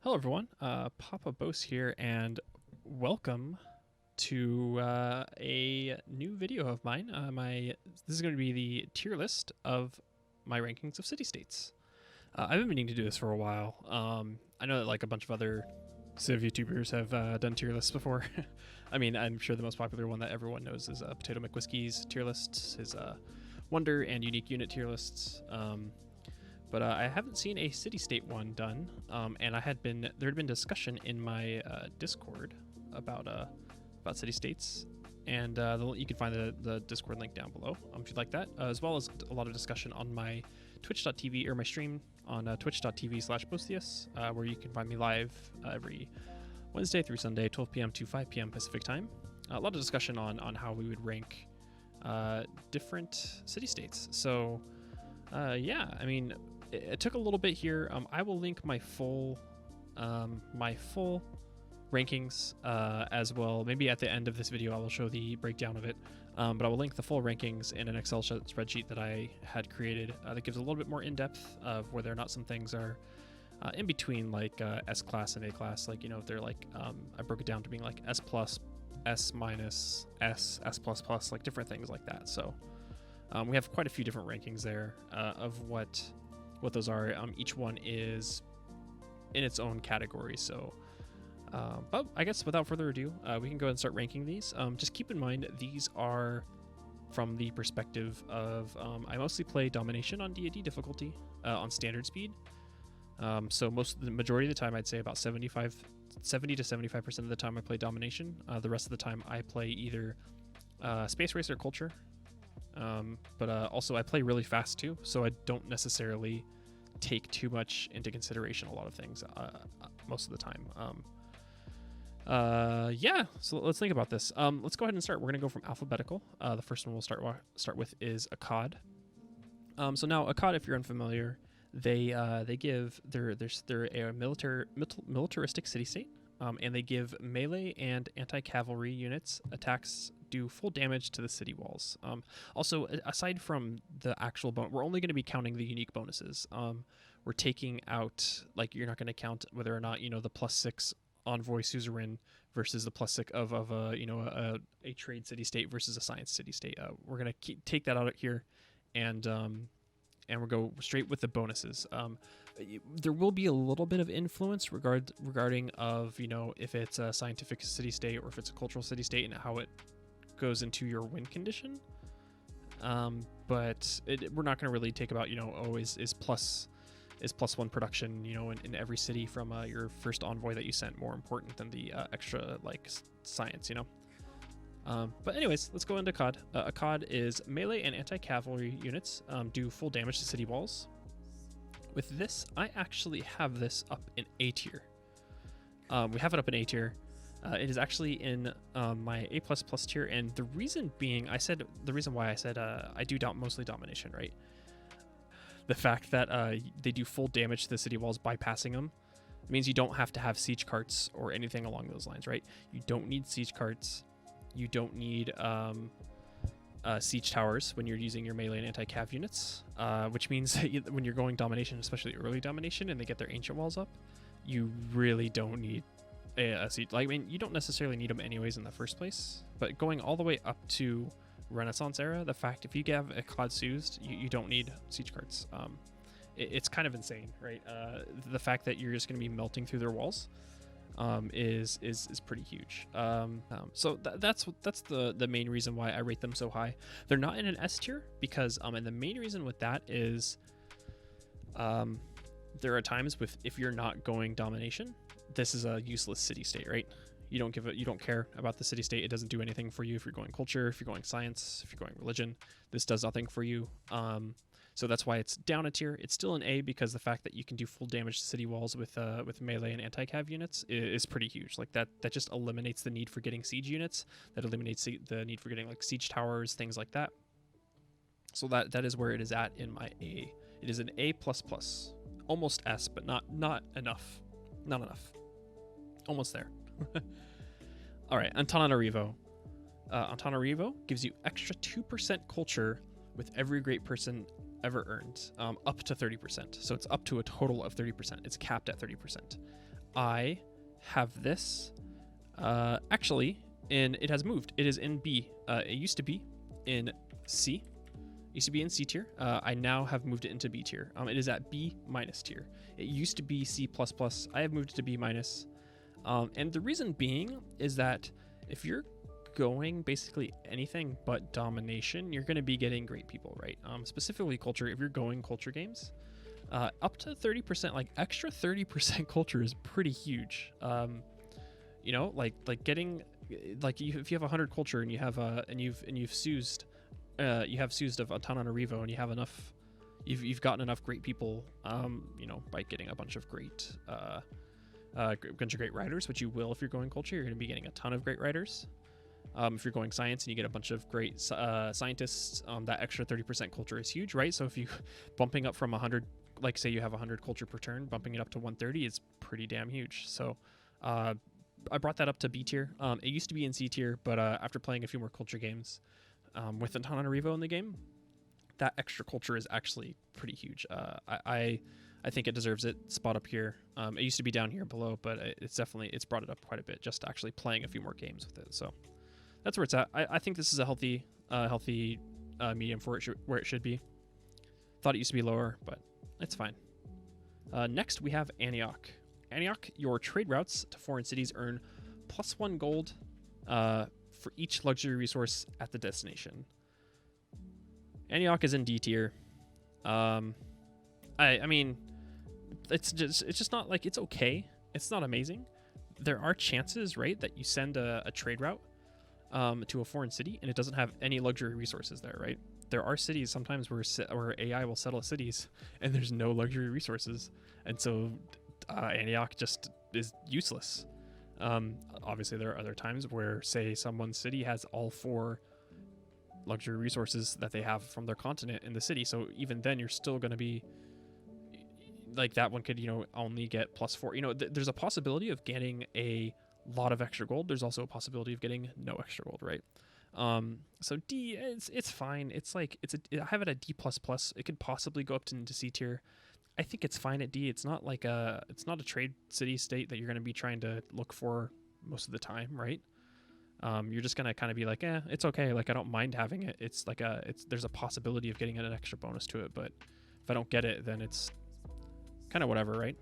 Hello, everyone. Papa Bose here, and welcome to a new video of mine. This is going to be the tier list of my rankings of city-states. I've been meaning to do this for a while. I know that like a bunch of other Civ YouTubers have done tier lists before. I mean, I'm sure the most popular one that everyone knows is Potato McWhiskey's tier lists, his Wonder and Unique Unit tier lists. But I haven't seen a city-state one done, and there had been discussion in my Discord about city-states, and you can find the Discord link down below if you'd like that, as well as a lot of discussion on my Twitch.tv or my stream on twitch.tv/Bostius, where you can find me live every Wednesday through Sunday, 12 p.m. to 5 p.m. Pacific time. A lot of discussion on how we would rank different city-states. So yeah, I mean, it took a little bit here. I will link my full rankings as well. Maybe at the end of this video I will show the breakdown of it, but I will link the full rankings in an Excel spreadsheet that I had created that gives a little bit more in-depth of whether or not some things are in between, like S class and A class. Like, you know, if they're like I broke it down to being like S plus, S minus, S plus plus, like different things like that. So we have quite a few different rankings there of what those are. Each one is in its own category. So, but I guess without further ado, we can go ahead and start ranking these. Just keep in mind, these are from the perspective of, I mostly play Domination on D&D difficulty on standard speed. So the majority of the time, I'd say about 70 to 75% of the time I play Domination. The rest of the time I play either Space Race or Culture. But also I play really fast too, so I don't necessarily take too much into consideration a lot of things most of the time. Yeah, so let's think about this. Let's go ahead and start. We're gonna go from alphabetical. The first one we'll start with is Akkad. So now Akkad, if you're unfamiliar, they give they're a militaristic city-state, and they give melee and anti-cavalry units attacks do full damage to the city walls. Also, aside from the actual we're only going to be counting the unique bonuses. We're taking out, like, you're not going to count whether or not, you know, the +6 envoy suzerain versus the +6 of a trade city state versus a science city state. We're going to take that out here, and we'll go straight with the bonuses. There will be a little bit of influence regarding of, you know, if it's a scientific city state or if it's a cultural city state and how it goes into your win condition, but we're not going to really take about, you know, is +1 production, you know, in every city from your first envoy that you sent more important than the extra, like, science, you know. But anyways, let's go into Akkad. Akkad is melee and anti-cavalry units do full damage to city walls. With this, I actually have this up in A tier. We have it up in A tier. It is actually in my A++ tier, and the reason being, the reason why I said I do mostly Domination, right? The fact that they do full damage to the city walls bypassing them means you don't have to have siege carts or anything along those lines, right? You don't need siege carts. You don't need siege towers when you're using your melee and anti-cav units, which means that when you're going Domination, especially early Domination, and they get their ancient walls up, you really don't need a siege. Like, I mean, you don't necessarily need them anyways in the first place, but going all the way up to Renaissance era, the fact if you have a Akkad Suzed, you don't need siege carts. It's kind of insane, right? The fact that you're just going to be melting through their walls is pretty huge. So that's the main reason why I rate them so high. They're not in an S tier because and the main reason with that is there are times if you're not going Domination, this is a useless city state, right? You don't care about the city state. It doesn't do anything for you if you're going culture, if you're going science, if you're going religion. This does nothing for you. So that's why it's down a tier. It's still an A because the fact that you can do full damage to city walls with melee and anti-cav units is pretty huge. Like that just eliminates the need for getting siege units. That eliminates the need for getting like siege towers, things like that. So that is where it is at in my A. It is an A++, almost S, but not enough. Not enough. Almost there. All right, Antananarivo. Antananarivo gives you extra 2% culture with every great person ever earned, up to 30%. So it's up to a total of 30%. It's capped at 30%. I have this actually it has moved. It is in B. It used to be in C. Used to be in C tier. I now have moved it into B tier. It is at B minus tier. It used to be C++. I have moved it to B minus. And the reason being is that if you're going basically anything but domination, you're going to be getting great people, right? Specifically culture. If you're going culture games, up to 30%, like extra 30% culture is pretty huge. You know, like getting like if you have 100 culture and you have you've seused. You have seused of Antananarivo, and you have enough. You've gotten enough great people, you know, by getting a bunch of great riders, which you will if you're going culture. You're going to be getting a ton of great riders. If you're going science and you get a bunch of great scientists, that extra 30% culture is huge, right? So if you bumping up from 100, like say you have 100 culture per turn, bumping it up to 130 is pretty damn huge. So I brought that up to B tier. It used to be in C tier, but after playing a few more culture games. With Antananarivo in the game, that extra culture is actually pretty huge. I think it deserves it. Spot up here. It used to be down here below, but it's brought it up quite a bit just actually playing a few more games with it. So that's where it's at. I think this is a healthy medium for it where it should be. Thought it used to be lower, but it's fine. Next we have Antioch. Antioch, your trade routes to foreign cities earn +1 gold. For each luxury resource at the destination. Antioch is in D tier. I mean, it's just not like it's okay. It's not amazing. There are chances, right, that you send a trade route to a foreign city and it doesn't have any luxury resources there, right? There are cities sometimes where AI will settle cities and there's no luxury resources, and so Antioch just is useless. Obviously there are other times where, say, someone's city has all 4 luxury resources that they have from their continent in the city. So even then you're still going to be like, that one could, you know, only get +4. You know, there's a possibility of getting a lot of extra gold. There's also a possibility of getting no extra gold, right? So D, it's fine. It's like, I have it at D++. It could possibly go up into C tier. I think it's fine at D. It's not like it's not a trade city state that you're going to be trying to look for most of the time, right? You're just going to kind of be like, it's okay. Like, I don't mind having it. It's like there's a possibility of getting an extra bonus to it, but if I don't get it, then it's kind of whatever, right?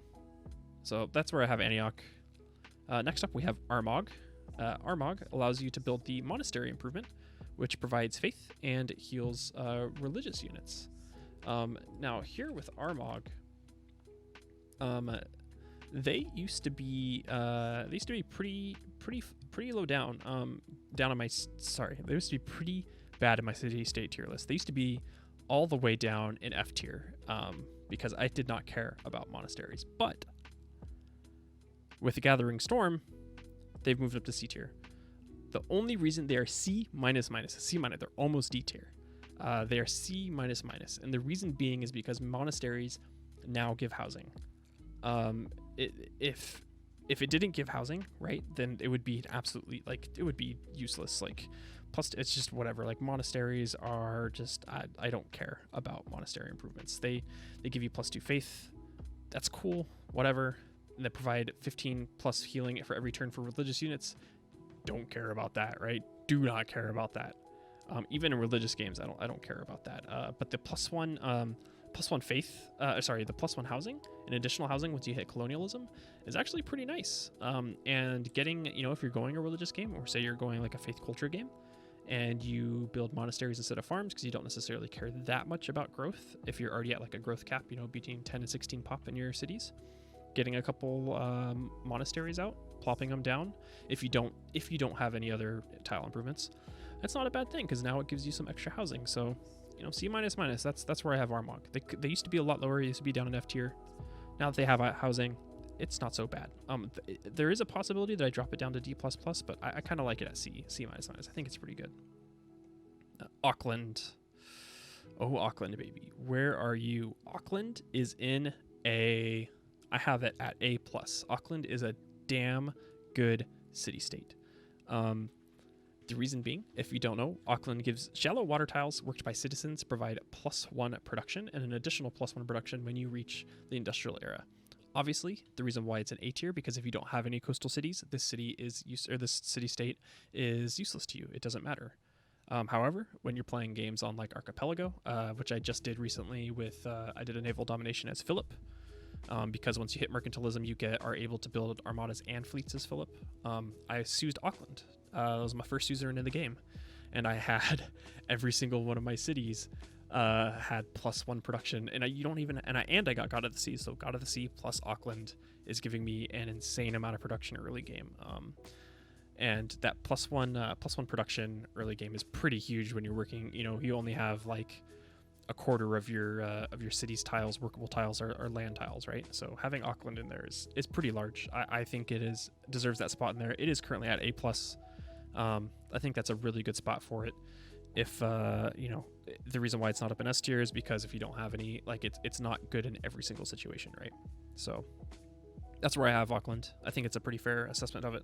So that's where I have Antioch. Next up, we have Armagh. Armagh allows you to build the monastery improvement, which provides faith and heals religious units. Now here with Armagh, they used to be pretty low down. Down on my they used to be pretty bad in my city state tier list. They used to be all the way down in F tier, because I did not care about monasteries. But with the Gathering Storm, they've moved up to C tier. The only reason they are C minus, they're almost D tier. They are C minus, and the reason being is because monasteries now give housing. If it didn't give housing, right, then it would be absolutely, like, it would be useless. Like, plus it's just whatever. Like, monasteries are just, I don't care about monastery improvements. They give you +2 faith. That's cool, whatever. And they provide 15+ healing for every turn for religious units. Don't care about that, right? Do not care about that. Even in religious games, I don't care about that. But the +1 faith, the +1 housing, and additional housing once you hit colonialism, is actually pretty nice. And getting, you know, if you're going a religious game, or say you're going like a faith culture game, and you build monasteries instead of farms because you don't necessarily care that much about growth, if you're already at like a growth cap, you know, between 10 and 16 pop in your cities, getting a couple monasteries out, plopping them down, if you don't have any other tile improvements, that's not a bad thing, because now it gives you some extra housing. So, you know, C minus, that's where I have Armagh. They used to be a lot lower. They used to be down in F tier. Now that they have housing, it's not so bad. There is a possibility that I drop it down to D++, but I kind of like it at C minus. I think it's pretty good. Auckland. Oh, Auckland, baby. Where are you? Auckland is in A. I have it at A+. Auckland is a damn good city-state. The reason being, if you don't know, Auckland gives shallow water tiles worked by citizens provide +1 production and an additional +1 production when you reach the industrial era. Obviously, the reason why it's an A tier, because if you don't have any coastal cities, this city state is useless to you. It doesn't matter. However, when you're playing games on like Archipelago, which I just did recently with, I did a naval domination as Philip, because once you hit mercantilism, you are able to build armadas and fleets as Philip. I used Auckland. That was my first user in the game, and I had every single one of my cities had +1 production, and I got God of the Sea, so God of the Sea plus Auckland is giving me an insane amount of production early game. And that +1 production early game is pretty huge when you're working. You only have like a quarter of your city's tiles, workable tiles, are land tiles, right? So having Auckland in there is pretty large. I think it deserves that spot in there. It is currently at A+. I think that's a really good spot for it. If the reason why it's not up in S tier is because if you don't have any, like, it's not good in every single situation, right? So that's where I have Auckland. I think it's a pretty fair assessment of it.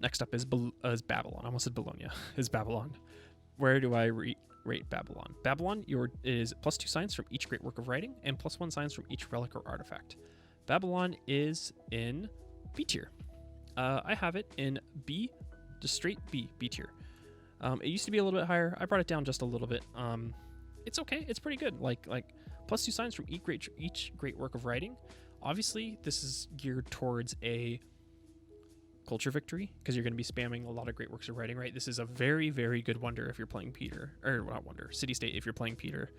Next up is Babylon. I almost said Bologna. Is Babylon. Where do I rate Babylon? Babylon is +2 science from each great work of writing and +1 science from each relic or artifact. Babylon is in B tier. I have it in B, just straight B tier. It used to be a little bit higher. I brought it down just a little bit. It's okay. It's pretty good. Like +2 science from each great work of writing. Obviously, this is geared towards a culture victory because you're going to be spamming a lot of great works of writing, right? This is a very, very good wonder if you're playing Peter, or not wonder, city state if you're playing Peter,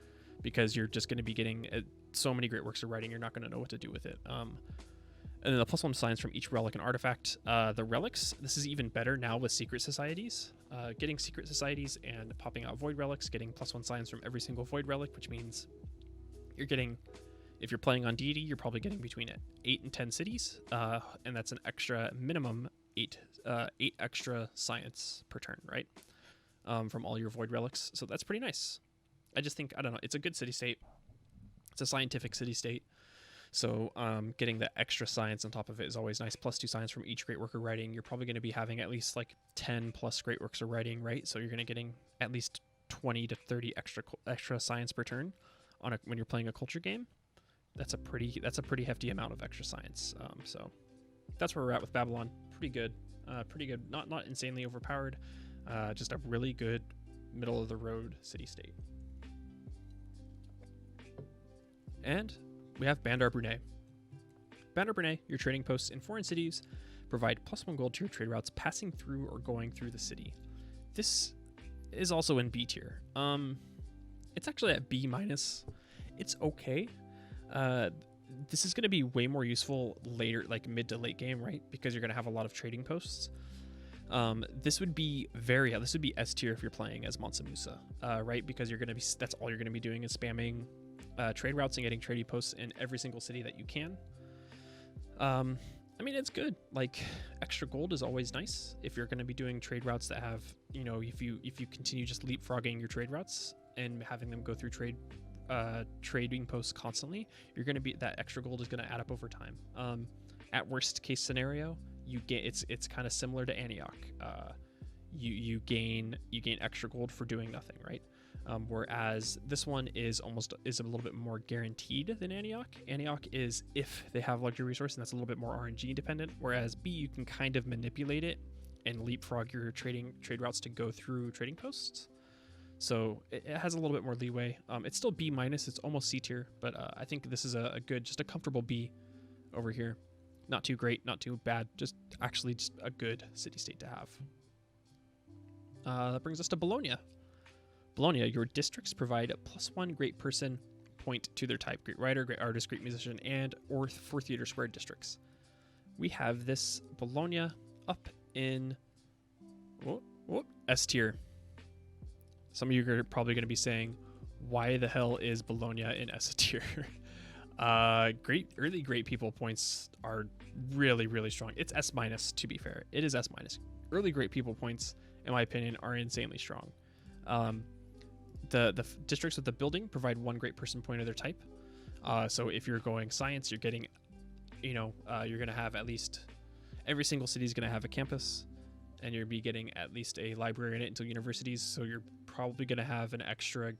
because you're just going to be getting so many great works of writing, you're not going to know what to do with it. And then the +1 science from each relic and artifact. The relics, this is even better now with secret societies. Getting secret societies and popping out void relics, getting +1 science from every single void relic, which means you're getting, if you're playing on Deity, you're probably getting between 8 and 10 cities, and that's an extra minimum 8 extra science per turn, right? From all your void relics. So that's pretty nice. I just think, I don't know, it's a good city state. It's a scientific city state. So getting the extra science on top of it is always nice. +2 science from each great work of writing. You're probably going to be having at least like 10 plus great works of writing, right? So you're going to getting at least 20 to 30 extra science per turn when you're playing a culture game. That's a pretty hefty amount of extra science. So that's where we're at with Babylon. Pretty good. Not insanely overpowered. Just a really good middle of the road city state. And we have Bandar Brunei. Bandar Brunei, your trading posts in foreign cities provide +1 gold to your trade routes passing through or going through the city. This is also in B tier. It's actually at B-. It's okay. This is going to be way more useful later, like mid to late game, right? Because you're going to have a lot of trading posts. This would be S tier if you're playing as Mansa Musa, right? Because that's all you're going to be doing is spamming trade routes and getting trading posts in every single city that you can. I mean, it's good. Like, extra gold is always nice if you're going to be doing trade routes that have, if you continue just leapfrogging your trade routes and having them go through trading posts constantly, you're going to be, that extra gold is going to add up over time. At worst case scenario, you get, it's kind of similar to Antioch. You gain extra gold for doing nothing, right? Whereas this one is a little bit more guaranteed than Antioch. Antioch is if they have luxury resource, and that's a little bit more RNG dependent. Whereas B, you can kind of manipulate it and leapfrog your trade routes to go through trading posts. So it has a little bit more leeway. It's still B-. It's almost C tier, but I think this is a good, just a comfortable B over here. Not too great, not too bad. Just a good city state to have. That brings us to Bologna. Bologna, your districts provide a +1 great person point to their type. Great writer, great artist, great musician, or for theater square districts. We have this Bologna up in S tier. Some of you are probably going to be saying, why the hell is Bologna in S tier? Great people points are really, really strong. It's S-, to be fair. It is S-. Early great people points, in my opinion, are insanely strong. The districts with the building provide 1 great person point of their type. So if you're going science, you're getting, you're going to have at least every single city is going to have a campus. and you'll be getting at least a library in it until universities. So you're probably going to have an extra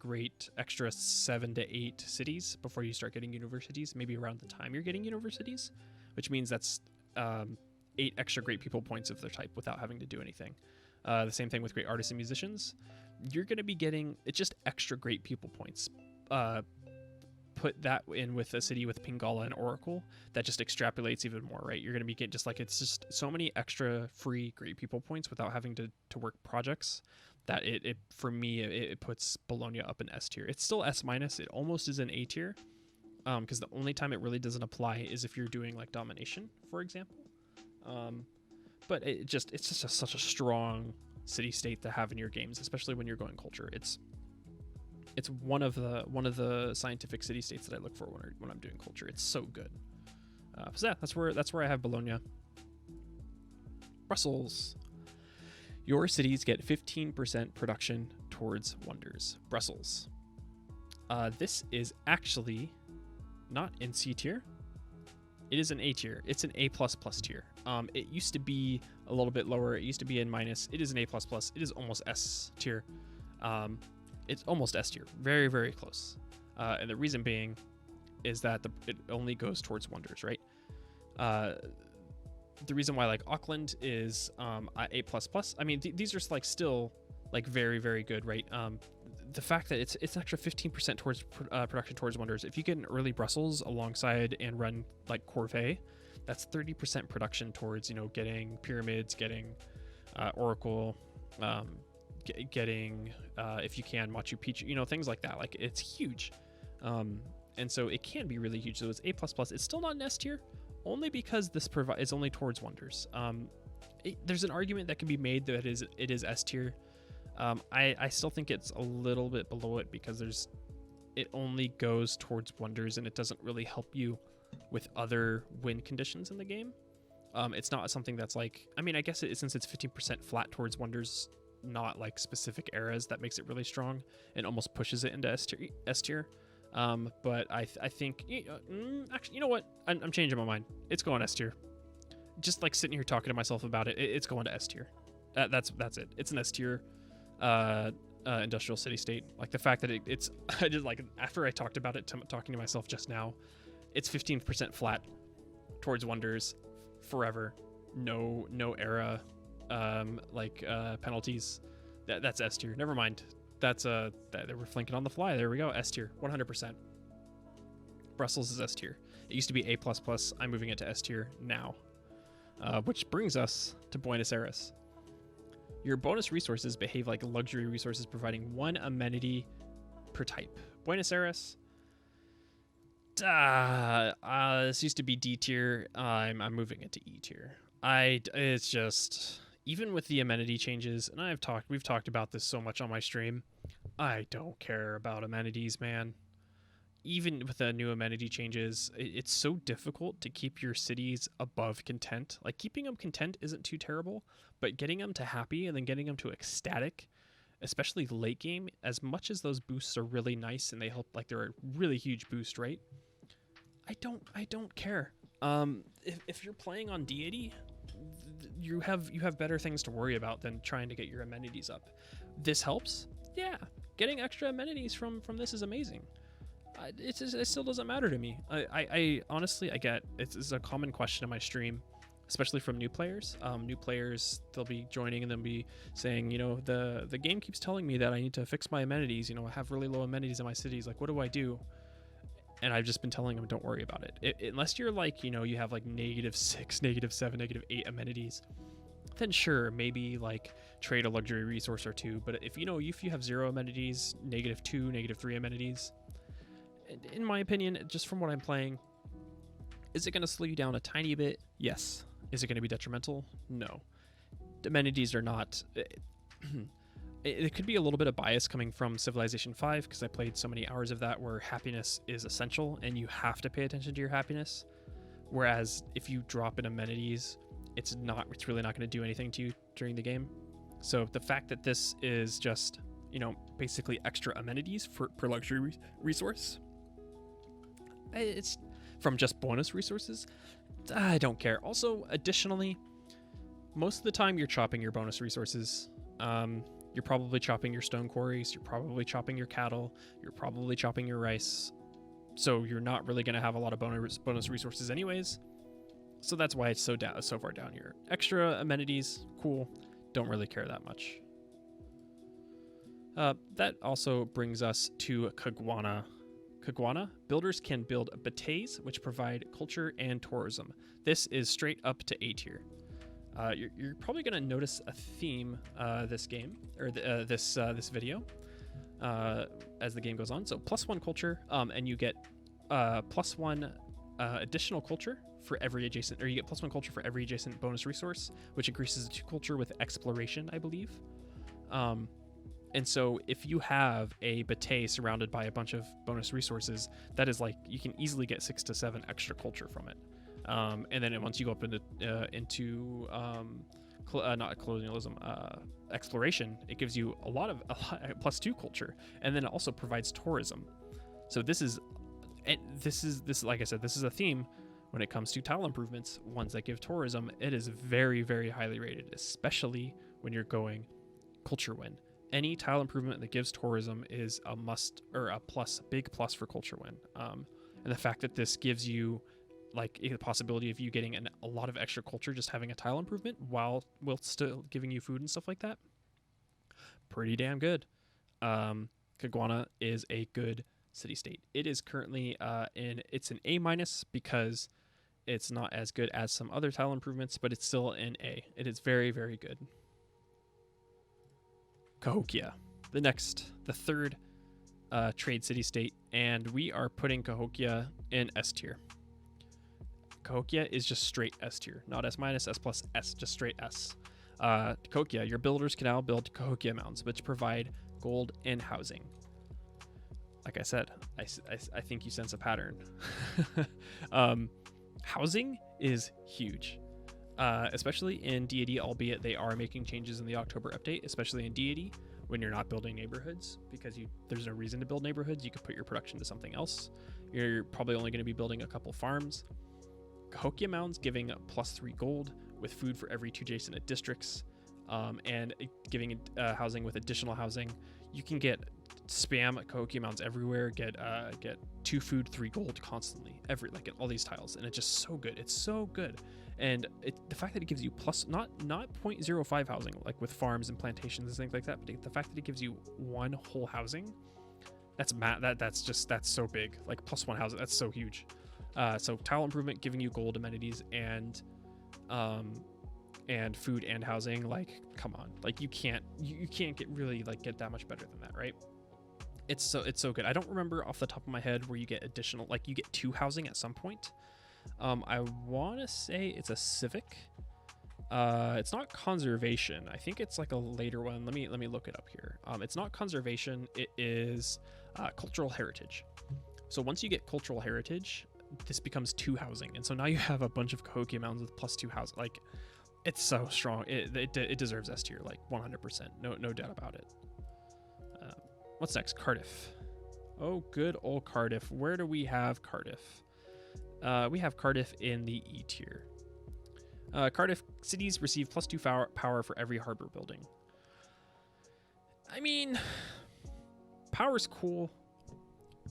7 to 8 cities before you start getting universities, maybe around the time you're getting universities, which means that's 8 extra great people points of their type without having to do anything. The same thing with great artists and musicians. You're going to be getting, it's just extra great people points. Put that in with a city with Pingala and Oracle, that just extrapolates even more, right? You're going to be getting it's just so many extra free great people points without having to work projects, that it for me, it puts Bologna up in S tier. It's still S minus. It almost is an A tier, because the only time it really doesn't apply is if you're doing like domination, for example. But it's just such a strong city state to have in your games, especially when you're going culture. It's one of the scientific city states that I look for when I'm doing culture. It's so good. So yeah, that's where I have Bologna. Brussels. Your cities get 15% production towards wonders. Brussels. This is actually not in C tier. It is an A tier. It's an A++ tier. It used to be a little bit lower. It used to be in minus. It is an A++. It is almost S tier. It's almost S tier. Very, very close. And the reason being is that it only goes towards wonders, right? The reason why like Auckland is A++. I mean, these are like still like very, very good, right? The fact that it's an extra 15% towards production towards wonders. If you get an early Brussels alongside and run like Corvée, that's 30% production towards, getting pyramids, getting Oracle, getting if you can Machu Picchu, things like that. Like it's huge, and so it can be really huge. So it's A++. It's still not an S tier, only because this is only towards wonders. There's an argument that can be made that it is S tier. I still think it's a little bit below it because it only goes towards wonders and it doesn't really help you with other win conditions in the game. It's not something that's like, I mean, I guess since it's 15% flat towards wonders, not like specific eras, that makes it really strong and almost pushes it into S tier. But I think, actually, you know what? I'm changing my mind. It's going S tier. Just like sitting here talking to myself about it, it's going to S tier. That's it. It's an S tier. Industrial city state. Like the fact that it's I just like after I talked about it talking to myself just now, it's 15% flat towards wonders forever, no era penalties. That's S tier. Never mind, that's they were flanking on the fly. There we go. S tier 100%. Brussels is S tier. It used to be A++. I'm moving it to S tier now, which brings us to Buenos Aires. Your bonus resources behave like luxury resources, providing 1 amenity per type. Buenos Aires. This used to be D tier. I'm moving it to E tier. It's just, even with the amenity changes, and we've talked about this so much on my stream. I don't care about amenities, man. Even with the new amenity changes, it's so difficult to keep your cities above content. Like keeping them content isn't too terrible, but getting them to happy and then getting them to ecstatic, especially late game, as much as those boosts are really nice and they help, like they're a really huge boost, right? I don't care. If you're playing on Deity, you have better things to worry about than trying to get your amenities up. This helps. Yeah, getting extra amenities from this is amazing. It still doesn't matter to me. I honestly, I get it's a common question in my stream, especially from new players. New players, they'll be joining and they'll be saying, the game keeps telling me that I need to fix my amenities. I have really low amenities in my cities. Like, what do I do? And I've just been telling them, don't worry about it. Unless you're like, you have like -6, -7, -8 amenities, then sure, maybe like trade a luxury resource or two. But if you have 0 amenities, -2, -3 amenities, in my opinion, just from what I'm playing, is it going to slow you down a tiny bit? Yes. Is it going to be detrimental? No. Amenities are not. It could be a little bit of bias coming from Civilization 5 because I played so many hours of that where happiness is essential and you have to pay attention to your happiness. Whereas if you drop in amenities, it's really not going to do anything to you during the game. So the fact that this is just, basically extra amenities per luxury resource, it's from just bonus resources, I don't care. Also, additionally, most of the time you're chopping your bonus resources. You're probably chopping your stone quarries, you're probably chopping your cattle, you're probably chopping your rice. So you're not really going to have a lot of bonus resources anyways. So that's why it's so far down here. Extra amenities, cool. Don't really care that much. That also brings us to Caguana. Caguana, builders can build bateys, which provide culture and tourism. This is straight up to A tier. You're probably going to notice a theme this game, or this video, as the game goes on. So +1 culture, and you get +1 additional culture for every adjacent, or you get +1 culture for every adjacent bonus resource, which increases to culture with exploration, I believe. And so if you have a batey surrounded by a bunch of bonus resources, that is like, you can easily get 6 to 7 extra culture from it. And then once you go up into not colonialism, exploration, it gives you a lot +2 culture, and then it also provides tourism. So this is like I said, this is a theme when it comes to tile improvements. Ones that give tourism, it is very, very highly rated, especially when you're going culture win. Any tile improvement that gives tourism is a must, or a plus, big plus for culture win. And the fact that this gives you like the possibility of you getting a lot of extra culture just having a tile improvement while still giving you food and stuff like that, pretty damn good. Caguana is a good city state. It is currently it's an A- because it's not as good as some other tile improvements, but it's still an A. It is very, very good. Cahokia, the third trade city state, and we are putting Cahokia in S tier. Cahokia is just straight S tier, not S-, S+S, just straight S. Cahokia, your builders can now build Cahokia mounds, which provide gold and housing. Like I said, I think you sense a pattern. Housing is huge. Especially in Deity, albeit they are making changes in the October update, especially in Deity when you're not building neighborhoods, because there's no reason to build neighborhoods. You could put your production to something else. You're probably only going to be building a couple farms. Cahokia mounds giving +3 gold with food for every 2 adjacent districts, and giving housing with additional housing. You can get spam Cahokia mounds everywhere. Get 2 food, 3 gold constantly, in all these tiles, and it's just so good. It's so good. And the fact that it gives you not 0.05 housing, like with farms and plantations and things like that, but the fact that it gives you 1 whole housing, that's so big. Like +1 housing, that's so huge. So tile improvement giving you gold amenities and food and housing. Like, come on, like you can't get that much better than that, right? It's so good. I don't remember off the top of my head where you get additional, like you get 2 housing at some point. I want to say it's a civic. It's not conservation. I think it's like a later one. Let me look it up here. It's not conservation. It is cultural heritage. So once you get cultural heritage, this becomes 2 housing, and so now you have a bunch of Cahokia mounds with +2 housing. Like, it's so strong. It deserves S tier, like 100%. No doubt about it. What's next? Cardiff. Oh, good old Cardiff. Where do we have Cardiff? We have Cardiff in the E tier. Cardiff cities receive +2 power for every harbor building. I mean, power's cool.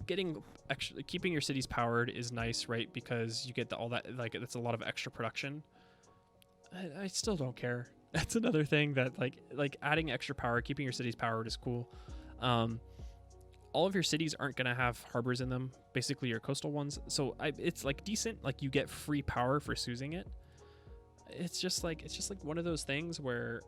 Keeping your cities powered is nice, right? Because you get all that, like, that's a lot of extra production. I still don't care. That's another thing that like adding extra power, keeping your cities powered is cool. All of your cities aren't going to have harbors in them, basically your coastal ones. So it's like decent, like you get free power for using it. It's just like one of those things where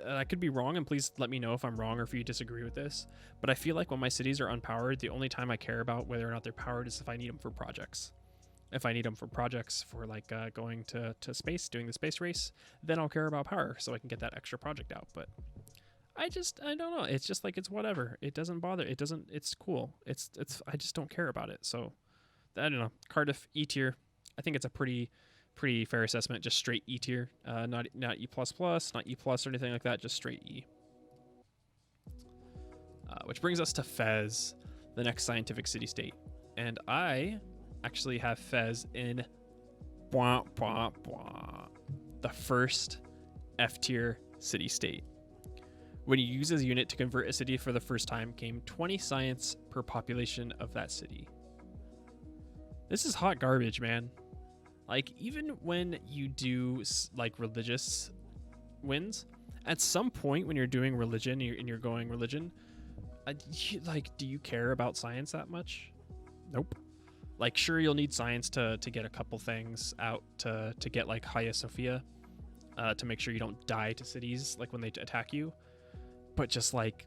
I could be wrong, and please let me know if I'm wrong or if you disagree with this. But I feel like when my cities are unpowered, the only time I care about whether or not they're powered is if I need them for projects. If I need them for projects for like going to space, doing the space race, then I'll care about power so I can get that extra project out. But I don't know. It's just like, it's whatever. It doesn't bother. It's cool. I just don't care about it. So I don't know. Cardiff E tier. I think it's a pretty fair assessment. Just straight E tier. Not E++, not E+ or anything like that. Just straight E. Which brings us to Fez, the next scientific city state. And I actually have Fez in the first F tier city state. When you use as a unit to convert a city for the first time, gain 20 science per population of that city. This is hot garbage, man. Like, even when you do like religious wins, at some point when you're doing religion and you're going religion, like, do you care about science that much? Nope. Like, sure, you'll need science to get a couple things out to get like Hagia Sophia, to make sure you don't die to cities like when they attack you. But just like,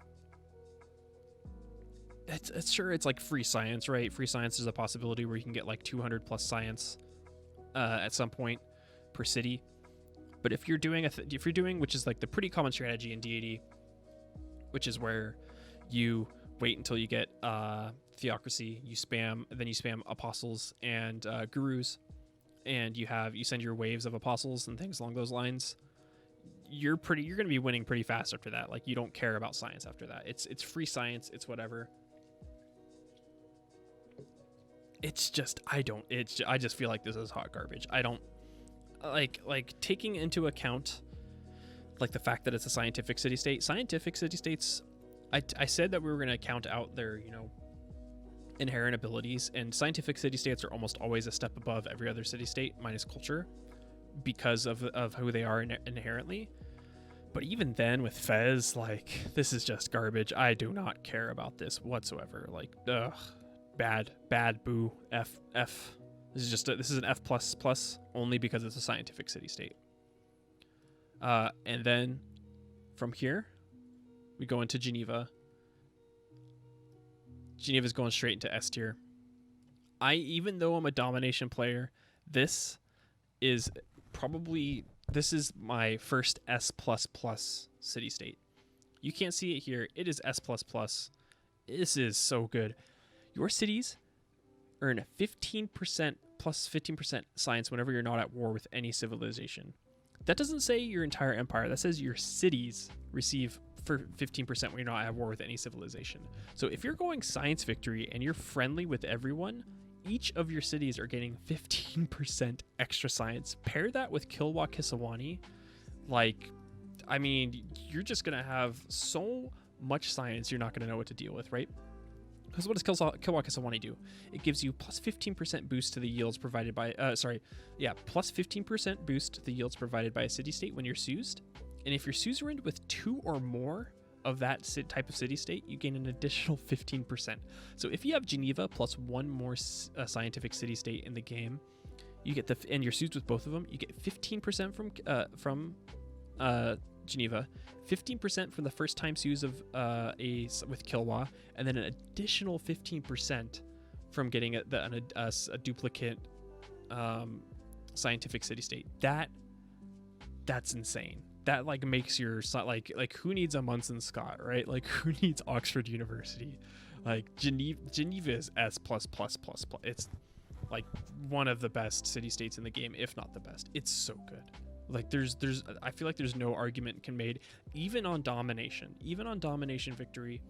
it's sure, it's like free science, right? Free science is a possibility where you can get like 200 plus science at some point per city. But if you're doing which is like the pretty common strategy in Deity, which is where you wait until you get theocracy, you spam apostles and gurus, and you send your waves of apostles and things along those lines. You're going to be winning pretty fast after that. Like, you don't care about science after that. It's free science. It's whatever. It's just, I just feel like this is hot garbage. I don't like taking into account like the fact that it's a scientific city-state. Scientific city-states, I said that we were going to count out their, inherent abilities, and scientific city-states are almost always a step above every other city-state minus culture because of who they are inherently. But even then with Fez, like, this is just garbage. I do not care about this whatsoever. Like, ugh, bad, boo, F. This is an F++ only because it's a scientific city-state. And then from here, we go into Geneva. Geneva's going straight into S tier. Even though I'm a domination player, this is my first S++ city-state. You can't see it here. It is S++. This is so good. Your cities earn 15% plus 15% science whenever you're not at war with any civilization. That doesn't say your entire empire. That says your cities receive for 15% when you're not at war with any civilization. So if you're going science victory and you're friendly with everyone, each of your cities are getting 15% extra science. Pair that with Kilwa Kisawani. Like, I mean, you're just going to have so much science you're not going to know what to deal with, right? Because what does Kilwa Kisawani do? It gives you plus 15% boost to the yields provided by, plus 15% boost to the yields provided by a city-state when you're seuzed. And if you're suzerained with 2 or more of that type of city-state, you gain an additional 15%. So if you have Geneva plus 1 more scientific city-state in the game, you get and you're seuzed with both of them, you get 15% from Geneva, 15% from the first time seuz of with Kilwa, and then an additional 15% from getting a duplicate scientific city-state. That's insane. That like makes your like who needs a Munson Scott, right? Like, who needs Oxford University? Like, Geneva is S++++. It's like one of the best city-states in the game, if not the best. It's so good. Like, I feel like there's no argument can made, even on domination victory.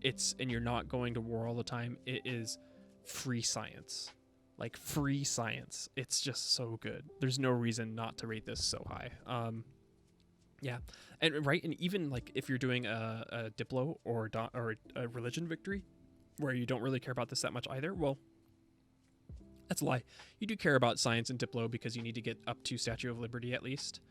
And you're not going to war all the time. It is free science. Like, free science. It's just so good. There's no reason not to rate this so high. Yeah, and right, and even like if you're doing a Diplo or a religion victory, where you don't really care about this that much either, well, that's a lie. You do care about science and Diplo because you need to get up to Statue of Liberty at least.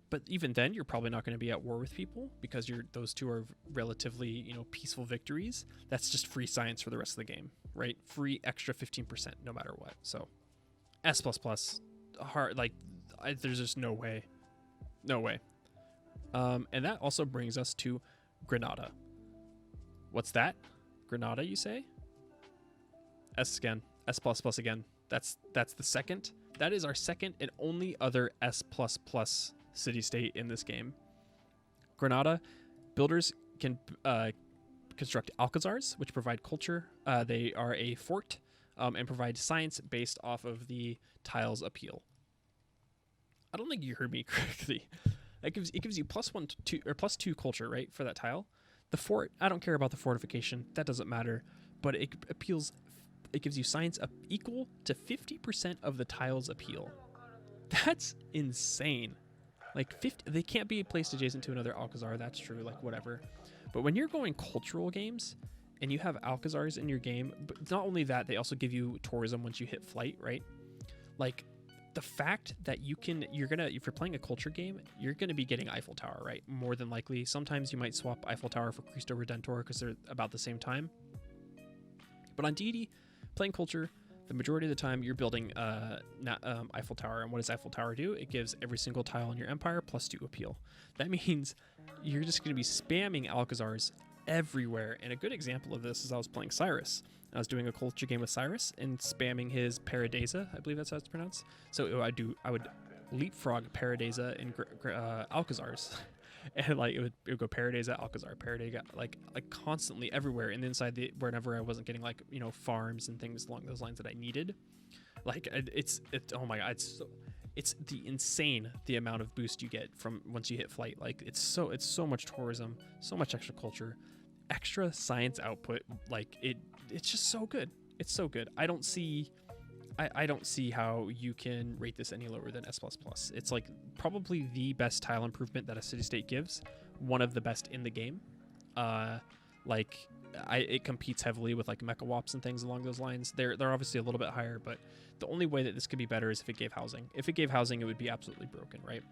But even then, you're probably not going to be at war with people because those two are relatively peaceful victories. That's just free science for the rest of the game, right? Free extra 15% no matter what. So S++, hard, like there's just no way. And that also brings us to Granada. What's that? Granada, you say? S again. S++ again. That's the second. That is our second and only other S++ city-state in this game. Granada, builders can construct alcazars, which provide culture. They are a fort and provide science based off of the tiles appeal. I don't think you heard me correctly. It gives you +2 culture, right, for that tile. The fort, I don't care about the fortification. That doesn't matter. But it gives you science equal to 50% of the tile's appeal. That's insane. Like 50, they can't be placed adjacent to another Alcazar. That's true. Like whatever. But when you're going cultural games and you have Alcazars in your game, but not only that, they also give you tourism once you hit flight, right? Like the fact that if you're playing a culture game, you're gonna be getting Eiffel Tower, right? More than likely. Sometimes you might swap Eiffel Tower for Cristo Redentor because they're about the same time. But on Deity, playing culture, the majority of the time you're building Eiffel Tower. And what does Eiffel Tower do? It gives every single tile in your empire +2 appeal. That means you're just going to be spamming Alcazars everywhere. And a good example of this is I was playing Cyrus. I was doing a culture game with Cyrus and spamming his Paradisa. I believe that's how it's pronounced. So I would leapfrog Paradisa and Alcazars. And like it would go Paradisa, Alcazar, Paradisa, like constantly everywhere. And inside wherever I wasn't getting like, you know, farms and things along those lines that I needed. Like it's oh my god, it's the amount of boost you get from once you hit flight. Like it's so much tourism, so much extra culture, extra science output. Like it's just so good. It's so good. I don't see how you can rate this any lower than S++. It's like probably the best tile improvement that a city-state gives. One of the best in the game. It competes heavily with like Mecha Wops and things along those lines. They're obviously a little bit higher, but the only way that this could be better is if it gave housing. If it gave housing, it would be absolutely broken, right?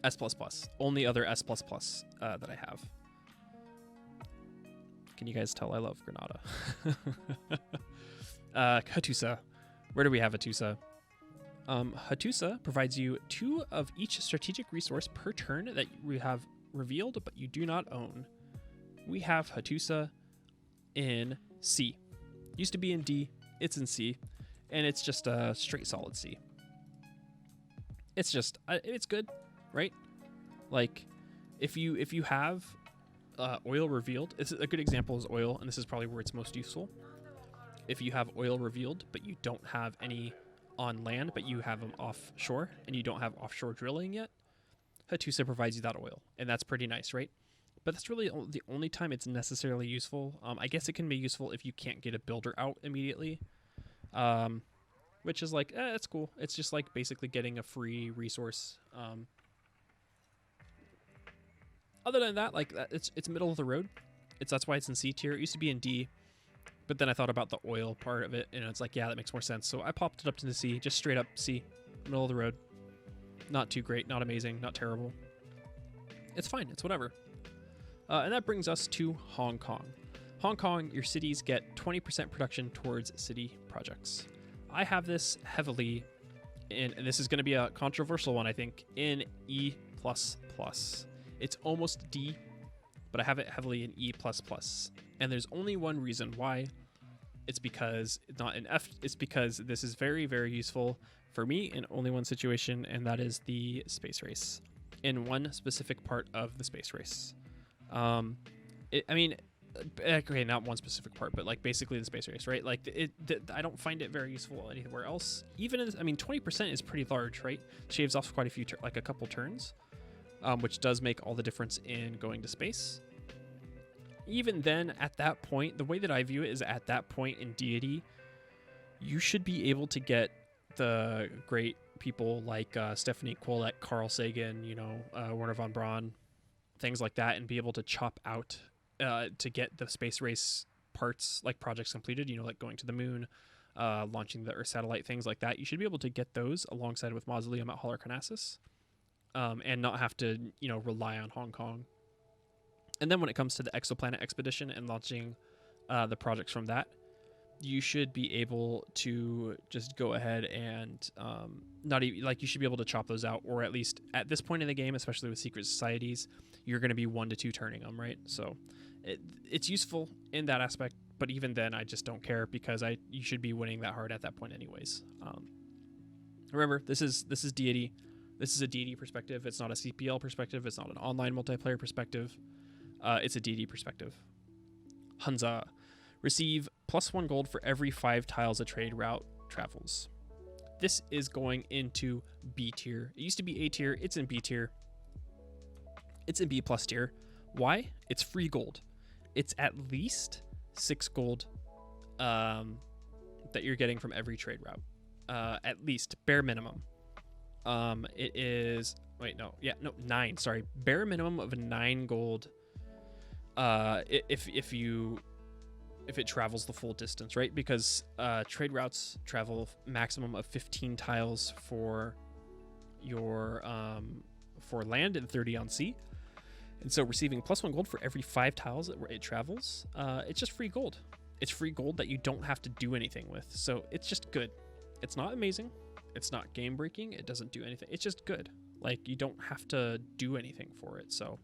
S++. Only other S++ that I have. Can you guys tell I love Granada? Hattusa. Where do we have Hattusa? Hattusa provides you 2 of each strategic resource per turn that we have revealed, but you do not own. We have Hattusa in C. Used to be in D. It's in C. And it's just a straight solid C. It's just, it's good, right? Like, if you have oil revealed, it's a good example is oil, and this is probably where it's most useful. If you have oil revealed, but you don't have any on land, but you have them offshore, and you don't have offshore drilling yet, Hattusa provides you that oil, and that's pretty nice, right? But that's really the only time it's necessarily useful. I guess it can be useful if you can't get a builder out immediately, which is like, it's cool. It's just like basically getting a free resource. Other than that, like it's middle of the road. That's why it's in C tier. It used to be in D. But then I thought about the oil part of it, and it's like, yeah, that makes more sense. So I popped it up to the C, just straight up C, middle of the road. Not too great, not amazing, not terrible. It's fine, it's whatever. And that brings us to Hong Kong. Hong Kong, your cities get 20% production towards city projects. I have this heavily in, and this is going to be a controversial one, I think, in E++. It's almost D, but I have it heavily in E++. And there's only one reason why. It's because not in F. It's because this is very, very useful for me in only one situation, and that is the space race. In one specific part of the space race. Okay, not one specific part, but like basically the space race, right? Like I don't find it very useful anywhere else. Even as, 20% is pretty large, right? Shaves off quite a few, like a couple turns, which does make all the difference in going to space. Even then, at that point, the way that I view it is at that point in Deity, you should be able to get the great people like Stephanie Quillette, Carl Sagan, Werner von Braun, things like that, and be able to chop out to get the space race parts, like projects completed, like going to the moon, launching the Earth satellite, things like that. You should be able to get those alongside with Mausoleum at Hallerconassus, and not have to, rely on Hong Kong. And then when it comes to the exoplanet expedition and launching the projects from that, you should be able to just go ahead and you should be able to chop those out, or at least at this point in the game, especially with secret societies, you're going to be 1 to 2 turning them, right? So it's useful in that aspect, but even then, I just don't care because you should be winning that hard at that point anyways. Remember, this is Deity. This is a Deity perspective. It's not a CPL perspective. It's not an online multiplayer perspective. It's a DD perspective. Hunza. Receive +1 gold for every 5 tiles a trade route travels. This is going into B tier. It used to be A tier. It's in B tier. It's in B+ tier. Why? It's free gold. It's at least 6 gold that you're getting from every trade route. At least, bare minimum. It is, wait, no, yeah, no, 9. Sorry, bare minimum of 9 gold. If it travels the full distance, right? Because trade routes travel maximum of 15 tiles for your for land and 30 on sea. And so receiving +1 gold for every 5 tiles that it travels, it's just free gold. It's free gold that you don't have to do anything with. So it's just good. It's not amazing. It's not game breaking. It doesn't do anything. It's just good. Like, you don't have to do anything for it. So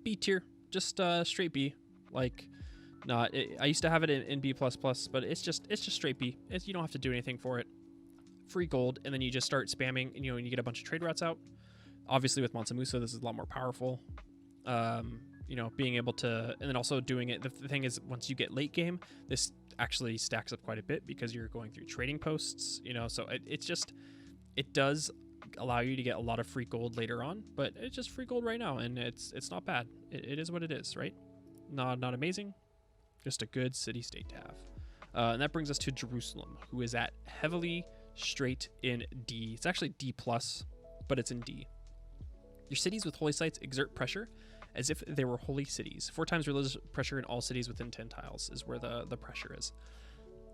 B tier, just straight B. Like, I used to have it in B++, but it's just straight B. You don't have to do anything for it. Free gold, and then you just start spamming, and you get a bunch of trade routes out. Obviously, with Mansa Musa, this is a lot more powerful. Being able to, and then also doing it. The thing is, once you get late game, this actually stacks up quite a bit because you're going through trading posts. So it does allow you to get a lot of free gold later on, but it's just free gold right now, and it's not bad. It is what it is, right? Not amazing, just a good city state to have. And that brings us to Jerusalem, who is at heavily straight in D. It's actually D+, but it's in D. Your cities with holy sites exert pressure as if they were holy cities. 4 times religious pressure in all cities within 10 tiles is where the pressure is.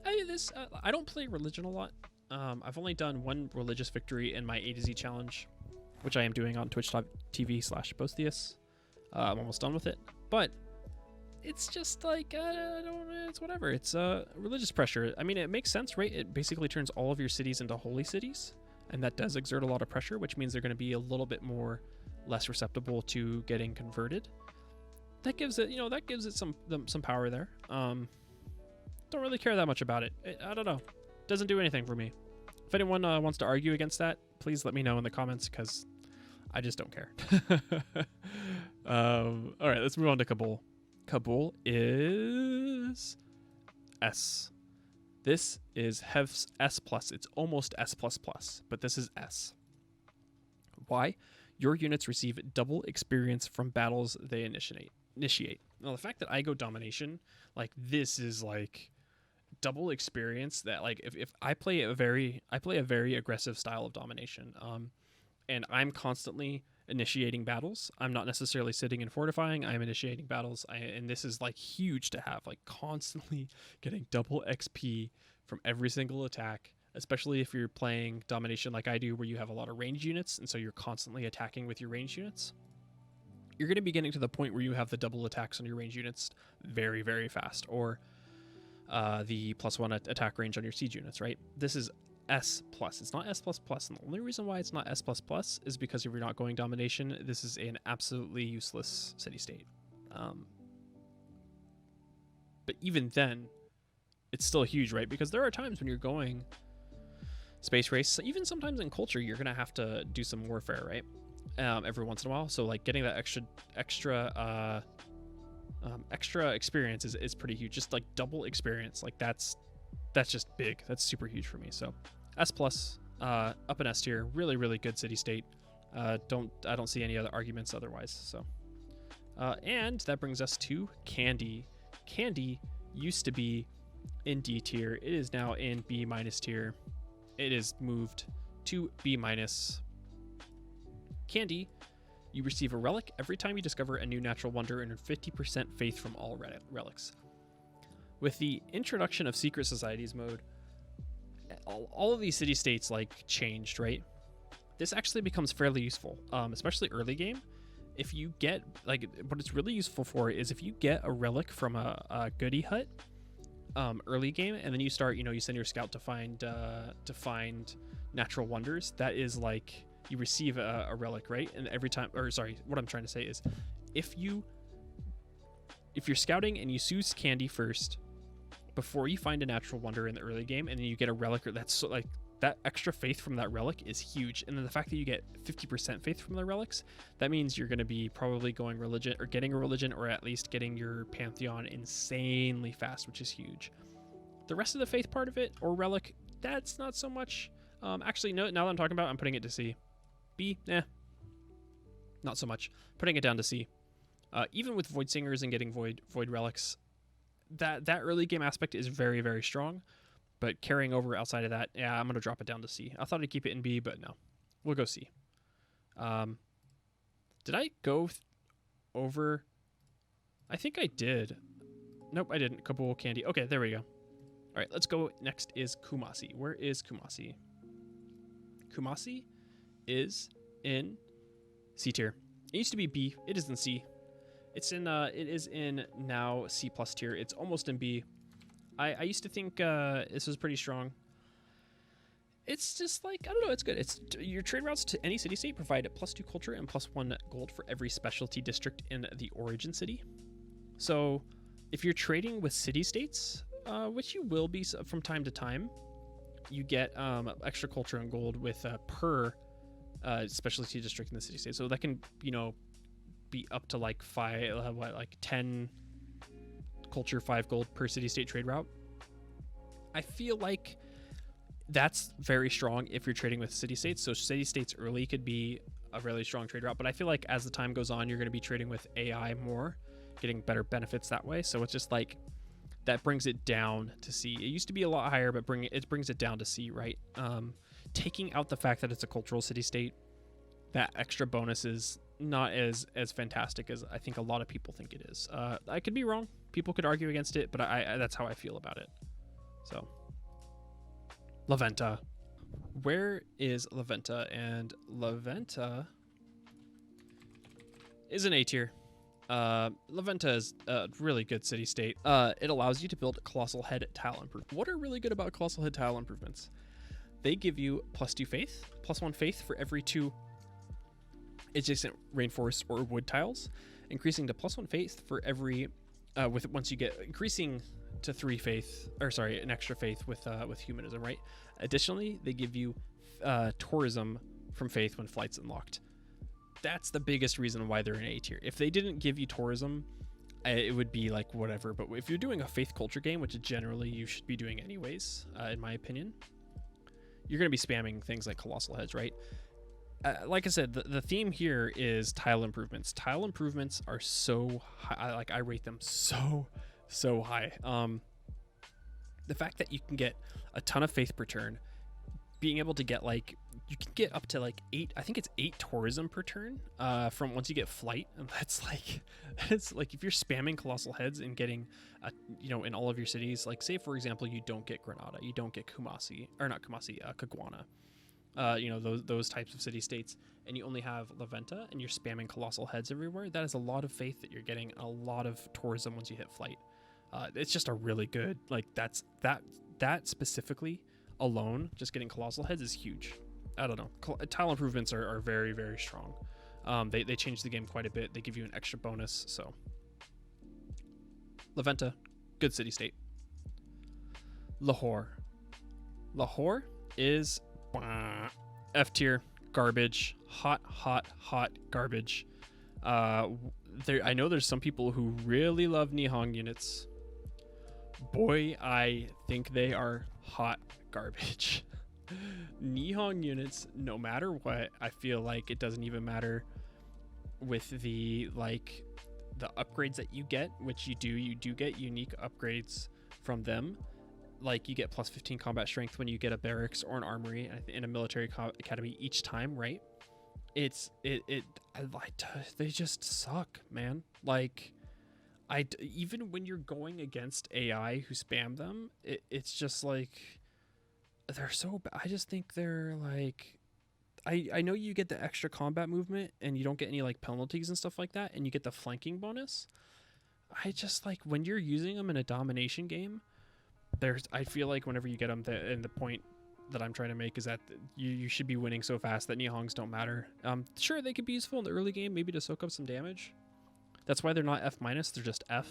I don't play religion a lot. I've only done 1 religious victory in my A to Z challenge, which I am doing on twitch.tv/Bostius. I'm almost done with it, but it's just like, it's whatever. It's religious pressure. I mean, it makes sense, right? It basically turns all of your cities into holy cities, and that does exert a lot of pressure, which means they're going to be a little bit less receptible to getting converted. That gives it, some power there. Don't really care that much about it. I don't know. Doesn't do anything for me. If anyone wants to argue against that, please let me know in the comments, because I just don't care. All right, let's move on to Kabul. Kabul is S. This is Hev's S+. It's almost S++, but this is S. Why? Your units receive double experience from battles they initiate. Now, the fact that I go domination, like, this is like double experience. That, like, if I play a very aggressive style of domination, and I'm constantly initiating battles. I'm not necessarily sitting and fortifying. I'm initiating battles, and this is like huge to have, like, constantly getting double XP from every single attack, especially if you're playing domination like I do, where you have a lot of ranged units, and so you're constantly attacking with your ranged units. You're going to be getting to the point where you have the double attacks on your ranged units very, very fast, or the +1 attack range on your siege units, right? This is S+. It's not S++, and the only reason why it's not S++ is because if you're not going domination, this is an absolutely useless city-state. But even then, it's still huge, right? Because there are times when you're going space race, even sometimes in culture, you're going to have to do some warfare, right? Every once in a while. So, like, getting that extra experience is pretty huge. Just, like, double experience, like, that's just big. That's super huge for me. So S+, up in S tier, really, really good city state. I don't see any other arguments otherwise. So, and that brings us to Kandy. Kandy used to be in D tier. It is now in B- tier. It is moved to B-. Kandy, you receive a relic every time you discover a new natural wonder and earn 50% faith from all relics. With the introduction of Secret Societies mode, all of these city-states, like, changed, right? This actually becomes fairly useful, especially early game. If you get, like, what it's really useful for is if you get a relic from a goodie hut early game, and then you start, you send your scout to find natural wonders. That is, like, you receive a relic, right? And every time, or sorry, what I'm trying to say is, if you're scouting and you choose Kandy first before you find a natural wonder in the early game, and then you get a relic, or that's so, like, that extra faith from that relic is huge. And then the fact that you get 50% faith from the relics, that means you're going to be probably going religion, or getting a religion, or at least getting your pantheon insanely fast, which is huge. The rest of the faith part of it, or relic, that's not so much. Actually, no, now that I'm talking about it, I'm putting it to C. B, not so much. Putting it down to C. Even with Void Singers and getting Void relics, that early game aspect is very, very strong. But carrying over outside of that, yeah, I'm going to drop it down to C. I thought I'd keep it in B, but no. We'll go C. Did I go over? I think I did. Nope, I didn't. Kabul, Kandy. Okay, there we go. All right, let's go. Next is Kumasi. Where is Kumasi? Kumasi is in C tier. It used to be B. It is in C. It's in. It is in now C+ tier. It's almost in B. I used to think this was pretty strong. It's just like, I don't know, it's good. It's your trade routes to any city-state provide +2 culture and +1 gold for every specialty district in the origin city. So if you're trading with city-states, which you will be from time to time, you get extra culture and gold with per specialty district in the city-state. So that can, you know, be up to like 10 culture, 5 gold per city-state trade route. I feel like that's very strong if you're trading with city-states. So city-states early could be a really strong trade route, but I feel like as the time goes on, you're going to be trading with AI more, getting better benefits that way. So it's just like, that brings it down to C. It used to be a lot higher, but it brings it down to C, right? Taking out the fact that it's a cultural city-state, that extra bonus is not as fantastic as I think a lot of people think it is. I could be wrong. People could argue against it, but I that's how I feel about it. So La Venta. Where is La Venta? And La Venta is an A tier. La Venta is a really good city-state. It allows you to build Colossal Head tile improvements. What are really good about Colossal Head tile improvements? They give you +2 faith, +1 faith for every 2 adjacent rainforest or wood tiles, increasing to +1 faith for every once you get increasing to 3 faith, or sorry, an extra faith with humanism, right? Additionally, they give you tourism from faith when flight's unlocked. That's the biggest reason why they're in A tier. If they didn't give you tourism, it would be like whatever. But if you're doing a faith culture game, which generally you should be doing anyways, in my opinion, you're going to be spamming things like Colossal Heads, right? Like I said, the theme here is tile improvements. Tile improvements are so high. Like, I rate them so high. The fact that you can get a ton of faith per turn, being able to get like, you can get up to like 8, I think it's 8 tourism per turn from once you get flight. And that's like, it's like if you're spamming Colossal Heads and getting, you know, in all of your cities, like say for example, you don't get Granada, you don't get Kumasi, or not Kumasi, Caguana. You know, those types of city states, and you only have La Venta and you're spamming Colossal Heads everywhere. That is a lot of faith that you're getting, a lot of tourism once you hit flight. It's just a really good, like, that specifically alone, just getting Colossal Heads is huge. I don't know. Tile improvements are very, very strong. They changed the game quite a bit. They give you an extra bonus. So La Venta, good city state. Lahore is F tier, garbage, hot garbage. I know there's some people who really love Nihon units. Boy, I think they are hot garbage. Nihon units, no matter what, I feel like it doesn't even matter with the upgrades that you get, which you do get unique upgrades from them. Like you get +15 combat strength when you get a barracks or an armory in a military academy each time, right? They just suck, man. Like, even when you're going against AI who spam them, it's just like, they're so bad. I just think they're like, I know you get the extra combat movement and you don't get any like penalties and stuff like that, and you get the flanking bonus. I just like, when you're using them in a domination game, I feel like whenever you get them, and the point that I'm trying to make is that you should be winning so fast that Nihongs don't matter. Sure, they could be useful in the early game, maybe to soak up some damage. That's why they're not F-, they're just F.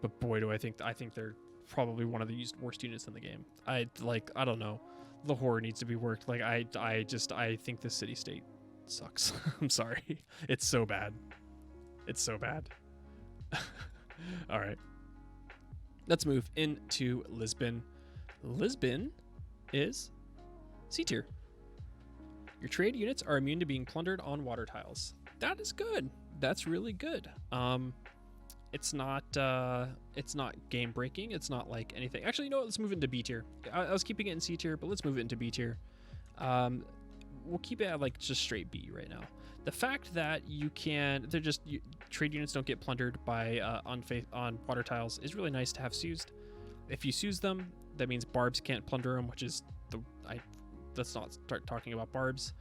But boy, do I think they're probably one of the worst units in the game. I don't know. Lahore needs to be worked. Like, I think the city state sucks. I'm sorry. It's so bad. It's so bad. All right. Let's move into Lisbon. Lisbon is C tier. Your trade units are immune to being plundered on water tiles. That is good. That's really good. It's not game breaking. It's not like anything. Actually, you know what? Let's move into B tier. I was keeping it in C tier, but let's move it into B tier. we'll keep it at like just straight B right now. The fact that trade units don't get plundered by on water tiles is really nice to have seused. If you seuse them, that means barbs can't plunder them, which is let's not start talking about barbs.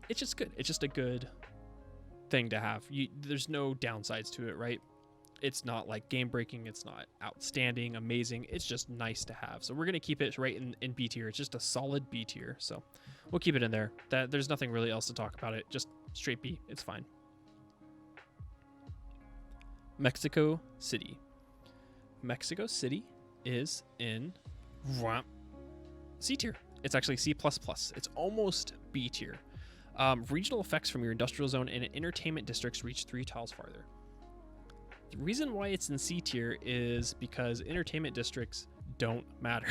It's just good. It's just a good thing to have. There's no downsides to it, right? It's not like game breaking. It's not outstanding, amazing. It's just nice to have. So we're going to keep it right in B tier. It's just a solid B tier. So we'll keep it in there. There's nothing really else to talk about it. Just straight B. It's fine. Mexico City. Mexico City is in C tier. It's actually C++. It's almost B tier. Regional effects from your industrial zone and entertainment districts reach 3 tiles farther. The reason why it's in C tier is because entertainment districts don't matter.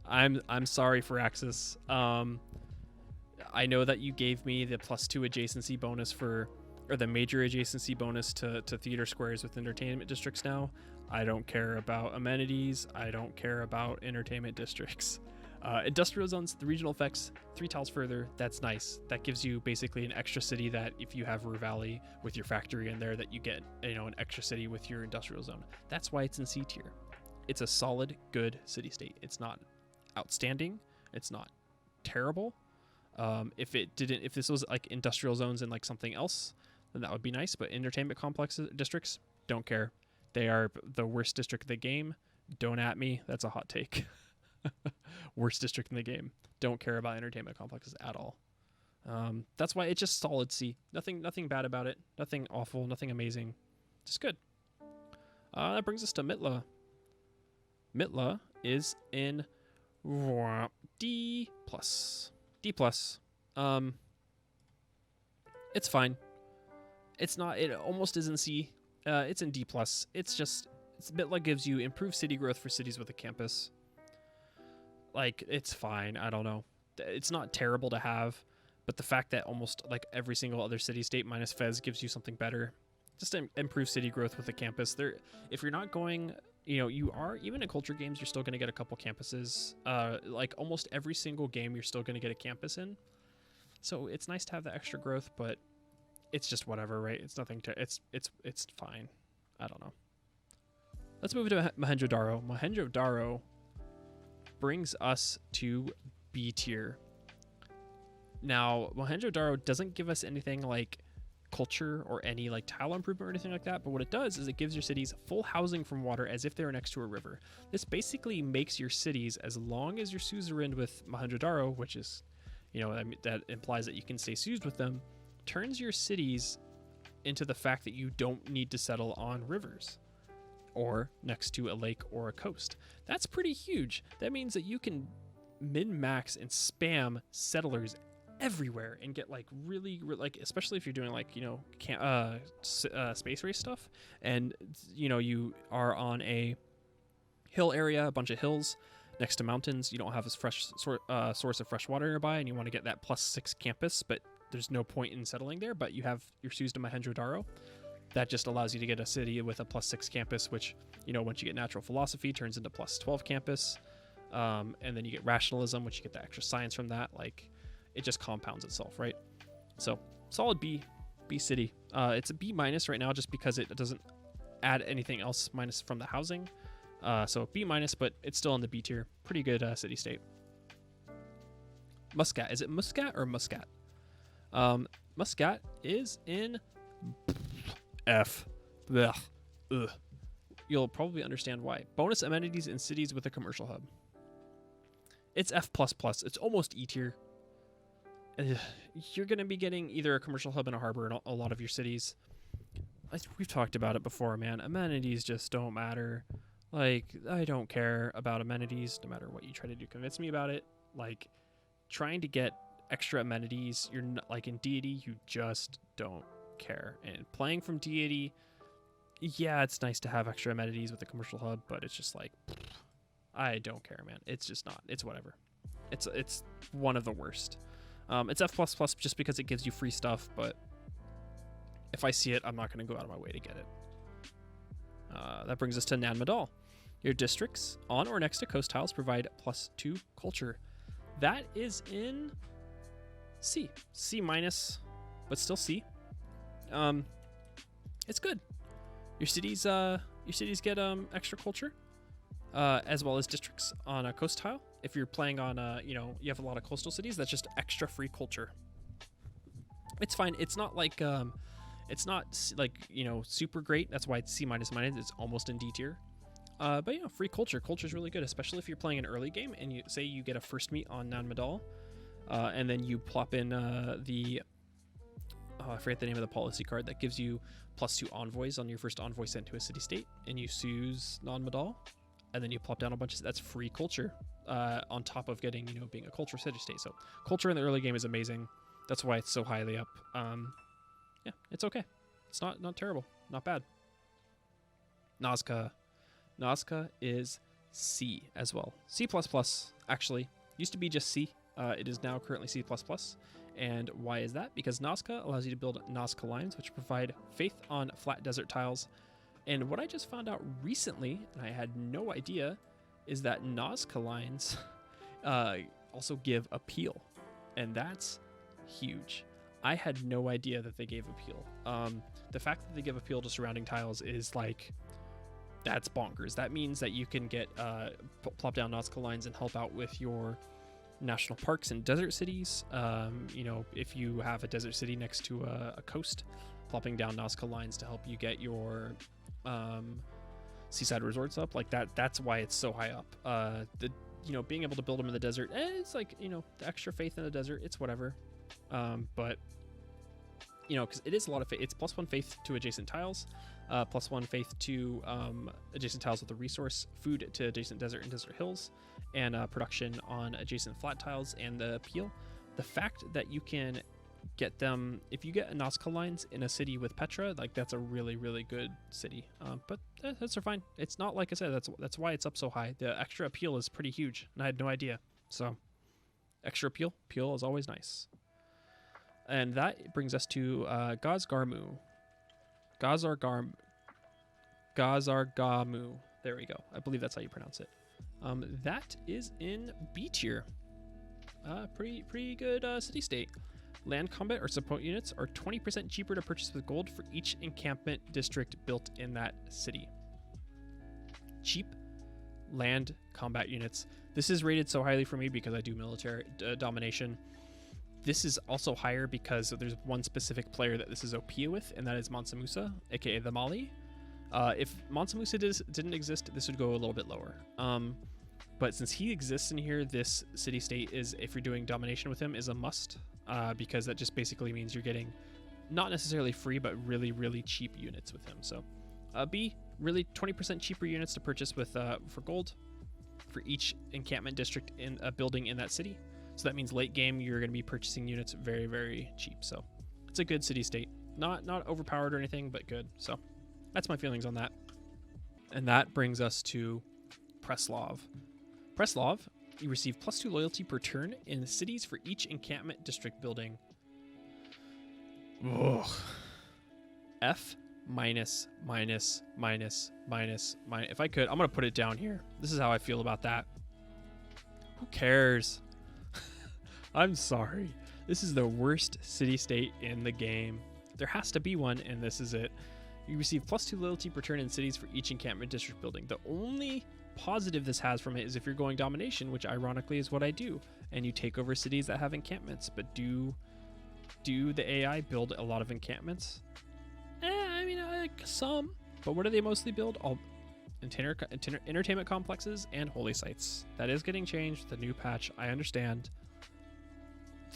I'm sorry for Axis. I know that you gave me the +2 adjacency bonus or the major adjacency bonus to theater squares with entertainment districts now. I don't care about amenities. I don't care about entertainment districts. Industrial zones, the regional effects, 3 tiles further, that's nice. That gives you basically an extra city that if you have Ruhr Valley with your factory in there, that you get, an extra city with your industrial zone. That's why it's in C tier. It's a solid, good city-state. It's not outstanding. It's not terrible. If this was like industrial zones and like something else, then that would be nice. But entertainment complexes, districts, don't care. They are the worst district of the game. Don't at me. That's a hot take. Worst district in the game. Don't care about entertainment complexes at all. That's why it's just solid C. Nothing bad about it. Nothing awful. Nothing amazing. Just good. That brings us to Mitla. Mitla is in D+. D+. It's fine. It's not. It almost isn't C. It's in D+. Mitla gives you improved city growth for cities with a campus. Like, it's fine. I don't know. It's not terrible to have, but the fact that almost like every single other city-state minus Fez gives you something better. Just to improve city growth with a campus. If you're not going, you are, even in culture games, you're still going to get a couple campuses. Like almost every single game, you're still going to get a campus in. So it's nice to have the extra growth, but it's just whatever, right? It's nothing to, it's fine. I don't know. Let's move to Mohenjo-Daro. Mohenjo-Daro brings us to B tier. Now, Mohenjo-Daro doesn't give us anything like culture or any like tile improvement or anything like that, but what it does is it gives your cities full housing from water as if they were next to a river. This basically makes your cities, as long as you're suzerained with Mohenjo-Daro, which is, that implies that you can stay seused with them, turns your cities into the fact that you don't need to settle on rivers or next to a lake or a coast. That's pretty huge. That means that you can min-max and spam settlers everywhere and get like really like, especially if you're doing like, space race stuff, and you are on a hill area, a bunch of hills next to mountains. You don't have a fresh source of fresh water nearby, and you want to get that +6 campus, but there's no point in settling there, but you're seused to Mohenjo-Daro. That just allows you to get a city with a +6 campus, which, once you get natural philosophy, turns into +12 campus. And then you get rationalism, which you get the extra science from that. Like, it just compounds itself, right? So, solid B city. It's a B- right now just because it doesn't add anything else minus from the housing. So, B-, but it's still in the B tier. Pretty good city-state. Muscat. Is it Muscat or Muscat? Muscat is in F. Ugh. Ugh. You'll probably understand why. Bonus amenities in cities with a commercial hub. It's F++. It's almost E tier. You're going to be getting either a commercial hub and a harbor in a lot of your cities. We've talked about it before, man. Amenities just don't matter. Like, I don't care about amenities no matter what you try to do. Convince me about it. Like, trying to get extra amenities, you're not, like in Deity, you just don't care. And playing from Deity, yeah, it's nice to have extra amenities with a commercial hub, but it's just like, I don't care, man. It's just not. It's whatever. It's one of the worst. It's F++ just because it gives you free stuff, but if I see it, I'm not going to go out of my way to get it. That brings us to Nan Madol. Your districts on or next to coast tiles provide +2 culture. That is in C minus, but still C. It's good. Your cities get extra culture, as well as districts on a coast tile. If you're playing on you have a lot of coastal cities, that's just extra free culture. It's fine. It's not like super great. That's why it's C minus minus. It's almost in D tier. But free culture. Culture is really good, especially if you're playing an early game and you get a first meet on Nan Madol, and then you plop in I forget the name of the policy card that gives you +2 envoys on your first envoy sent to a city state, and you use Nan Madol, and then you plop down a bunch of that's free culture on top of getting being a culture city state. So culture in the early game is amazing. That's why it's so highly up. Yeah, it's okay. It's not terrible, not bad. Nazca is C as well. C++ actually used to be just C. It is now currently C++. And why is that? Because Nazca allows you to build Nazca lines, which provide faith on flat desert tiles. And what I just found out recently, and I had no idea, is that Nazca lines also give appeal. And that's huge. I had no idea that they gave appeal. The fact that they give appeal to surrounding tiles is that's bonkers. That means that you can get plop down Nazca lines and help out with your national parks and desert cities. If you have a desert city next to a coast, plopping down Nazca lines to help you get your seaside resorts up like that. That's why it's so high up. Being able to build them in the desert, it's the extra faith in the desert. It's whatever. But because it is a lot of faith. It's +1 faith to adjacent tiles, +1 faith to adjacent tiles with the resource, food to adjacent desert and desert hills, and production on adjacent flat tiles and the appeal. The fact that you can get them, if you get Nazca lines in a city with Petra, that's a really, really good city. But that's fine. It's not, like I said, that's why it's up so high. The extra appeal is pretty huge, and I had no idea. So extra appeal is always nice. And that brings us to Ngazargamu. Ngazargamu. There we go. I believe that's how you pronounce it. That is in B tier. Pretty good city state. Land combat or support units are 20% cheaper to purchase with gold for each encampment district built in that city. Cheap land combat units. This is rated so highly for me because I do military domination. This is also higher because there's one specific player that this is OP with, and that is Mansa Musa, aka the Mali. If Mansa Musa didn't exist, this would go a little bit lower. But since he exists in here, this city state is, if you're doing domination with him, is a must, because that just basically means you're getting not necessarily free, but really, really cheap units with him. So B, really 20% cheaper units to purchase with for gold for each encampment district in a building in that city. So that means late game, you're going to be purchasing units very, very cheap. So it's a good city state. Not overpowered or anything, but good. So that's my feelings on that. And that brings us to Preslav. Preslav, you receive +2 loyalty per turn in the cities for each encampment district building. Ugh. F minus. If I could, I'm going to put it down here. This is how I feel about that. Who cares? I'm sorry. This is the worst city state in the game. There has to be one, and this is it. You receive +2 loyalty per turn in cities for each encampment district building. The only positive this has from it is if you're going domination, which ironically is what I do, and you take over cities that have encampments. But do the AI build a lot of encampments? I mean, some. But what do they mostly build? All entertainment complexes and holy sites. That is getting changed with the new patch. I understand.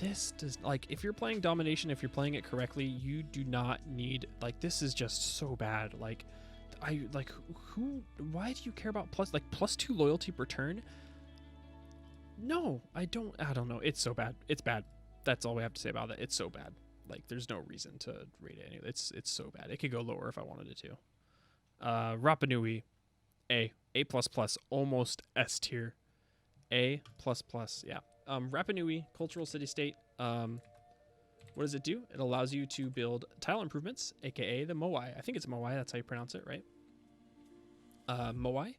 This does, if you're playing domination, if you're playing it correctly, you do not need, this is just so bad. Why do you care about +2 loyalty per turn? No, I don't know. It's so bad. It's bad. That's all we have to say about it. It's so bad. There's no reason to rate it anyway. It's so bad. It could go lower if I wanted it to. Rapa Nui, A++, almost S tier. A++, yeah. Rapa Nui, cultural city-state. What does it do? It allows you to build tile improvements, aka the Moai. I think it's Moai, that's how you pronounce it, right? Moai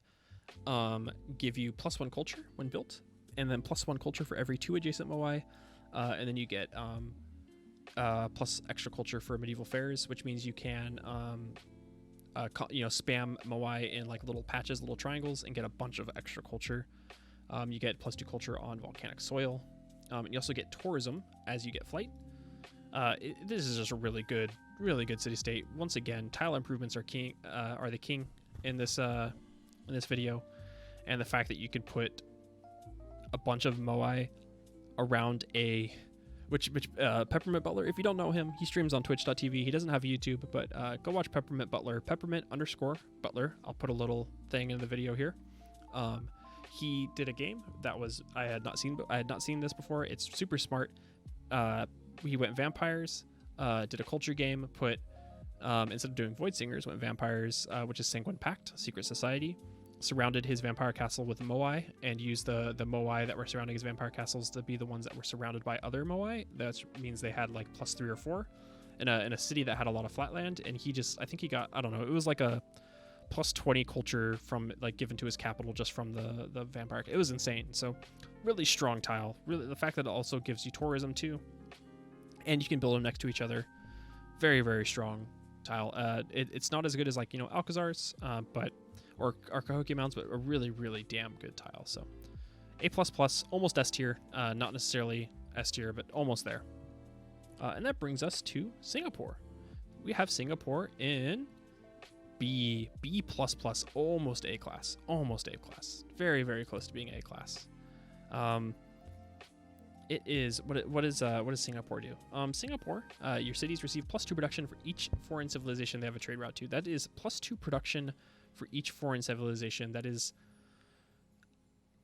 give you +1 culture when built, and then +1 culture for every 2 adjacent Moai. And then you get plus extra culture for medieval fairs, which means you can spam moai in like little patches, little triangles, and get a bunch of extra culture. You get +2 culture on volcanic soil. You also get tourism as you get flight. This is just a really good city state. Once again, tile improvements are the king in this video, and the fact that you can put a bunch of moai around which Peppermint Butler, if you don't know him, he streams on twitch.tv. He doesn't have YouTube, but go watch Peppermint Butler, Peppermint_Butler. I'll put a little thing in the video here. He did a game that I had not seen this before. It's super smart. He went vampires, did a culture game, put instead of doing Void Singers, went vampires, which is Sanguine Pact, Secret Society. Surrounded his vampire castle with moai, and used the moai that were surrounding his vampire castles to be the ones that were surrounded by other moai. That means they had like +3 or 4 in a city that had a lot of flatland. And I think he got, I don't know, it was like a +20 culture from like given to his capital just from the vampire. It was insane. So really strong tile. Really, the fact that it also gives you tourism too, and you can build them next to each other. Very, very strong tile. It's not as good as like Alcazar's, or Cahokia mounts, but a really, really damn good tile. So A++, almost S tier, not necessarily S tier, but almost there. And that brings us to Singapore. We have Singapore in B++, almost A class, very, very close to being A class. It is what does Singapore do? Singapore, your cities receive +2 production for each foreign civilization they have a trade route to. That is +2 production for each foreign civilization. That is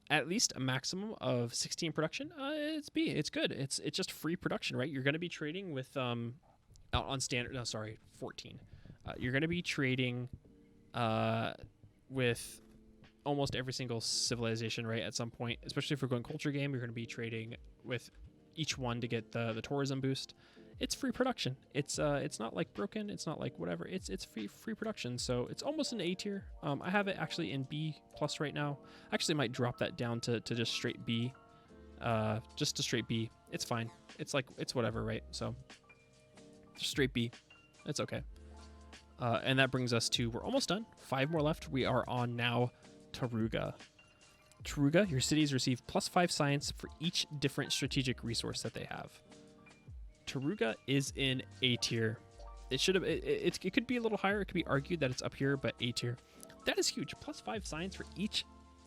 at least a maximum of 16 production. It's B. It's good. It's just free production, right? You're going to be trading with on standard. No, sorry, 14. You're going to be trading with almost every single civilization, right? At some point, especially if we're going culture game, you're going to be trading with each one to get the tourism boost. It's free production. It's not like broken. It's not like whatever. It's free production. So it's almost an A tier. I have it actually in B+ right now. Actually might drop that down to just straight B. Just to straight B. It's fine. It's whatever, right? So just straight B. It's okay. And that brings us to, we're almost done. 5 more left. We are on now Taruga. Taruga, your cities receive +5 science for each different strategic resource that they have. Taruga is in A tier. It should have. It could be a little higher. It could be argued that it's up here, but A tier. That is huge. +5 science for each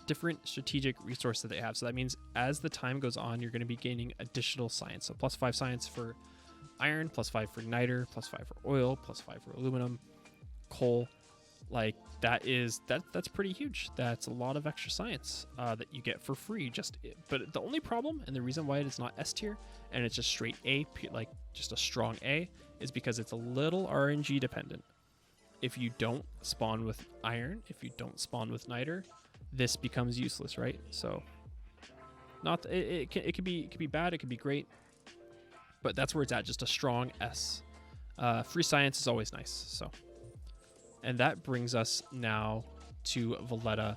different strategic resource that they have. So that means as the time goes on, you're going to be gaining additional science. So +5 science for iron, +5 for niter, +5 for oil, +5 for aluminum, coal. Like that's pretty huge. That's a lot of extra science that you get for free. But the only problem, and the reason why it is not S tier and it's just straight A, like just a strong A, is because it's a little RNG dependent. If you don't spawn with iron, if you don't spawn with niter, this becomes useless, right? So it could be bad, it could be great, but that's where it's at. Just a strong S. Free science is always nice. So. And that brings us now to Valletta.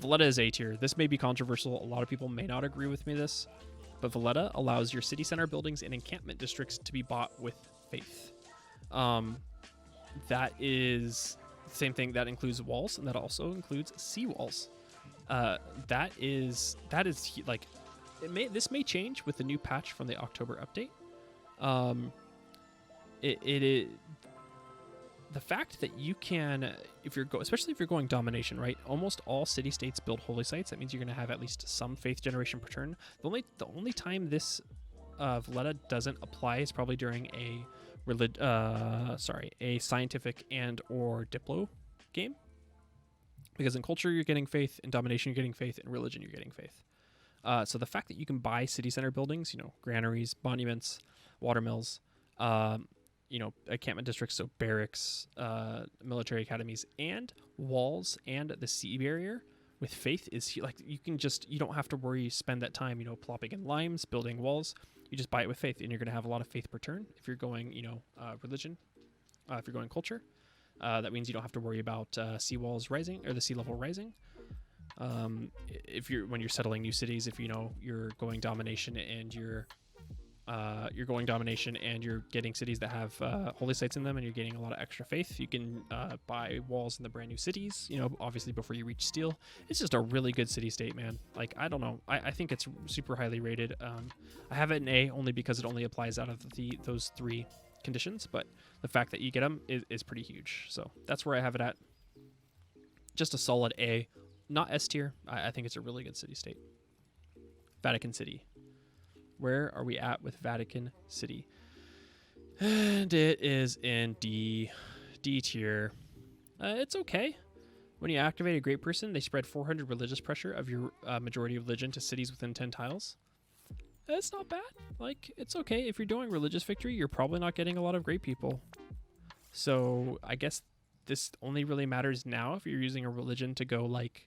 Valletta is A tier. This may be controversial. A lot of people may not agree with me this, but Valletta allows your city center buildings and encampment districts to be bought with faith. That is the same thing. That includes walls, and that also includes sea walls. That is like this may change with the new patch from the October update. The fact that you can, especially if you're going domination, right? Almost all city-states build holy sites. That means you're going to have at least some faith generation per turn. The only time this Valletta doesn't apply is probably during a scientific and or Diplo game. Because in culture you're getting faith, in domination you're getting faith, in religion you're getting faith. So the fact that you can buy city center buildings, granaries, monuments, watermills, encampment districts, so barracks, military academies, and walls and the sea barrier with faith is like you don't have to spend that time, plopping in limes, building walls. You just buy it with faith, and you're going to have a lot of faith per turn. If you're going, religion, if you're going culture, that means you don't have to worry about sea walls rising or the sea level rising. When you're settling new cities, if you're going domination and you're going domination and you're getting cities that have holy sites in them and you're getting a lot of extra faith, you can buy walls in the brand new cities, obviously before you reach steel. It's just a really good city state, man. Like, I don't know, I think it's super highly rated. I have it in A only because it only applies out of those 3 conditions, but the fact that you get them is pretty huge. So that's where I have it at. Just a solid A, not S tier. I think it's a really good city state. Vatican City. Where are we at with Vatican City? And it is in D tier. It's okay. When you activate a great person, they spread 400 religious pressure of your majority of religion to cities within 10 tiles. It's not bad. Like, it's okay. If you're doing religious victory, you're probably not getting a lot of great people. So I guess this only really matters now if you're using a religion to go like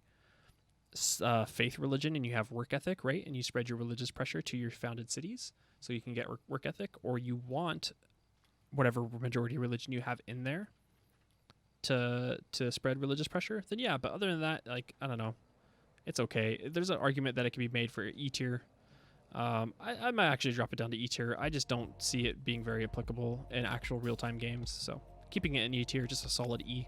faith religion and you have work ethic, right? And you spread your religious pressure to your founded cities so you can get work ethic, or you want whatever majority religion you have in there to spread religious pressure, then yeah. But other than that, like, I don't know, it's okay. There's an argument that it can be made for E tier. I might actually drop it down to E tier. I just don't see it being very applicable in actual real-time games, so keeping it in E tier, just a solid E.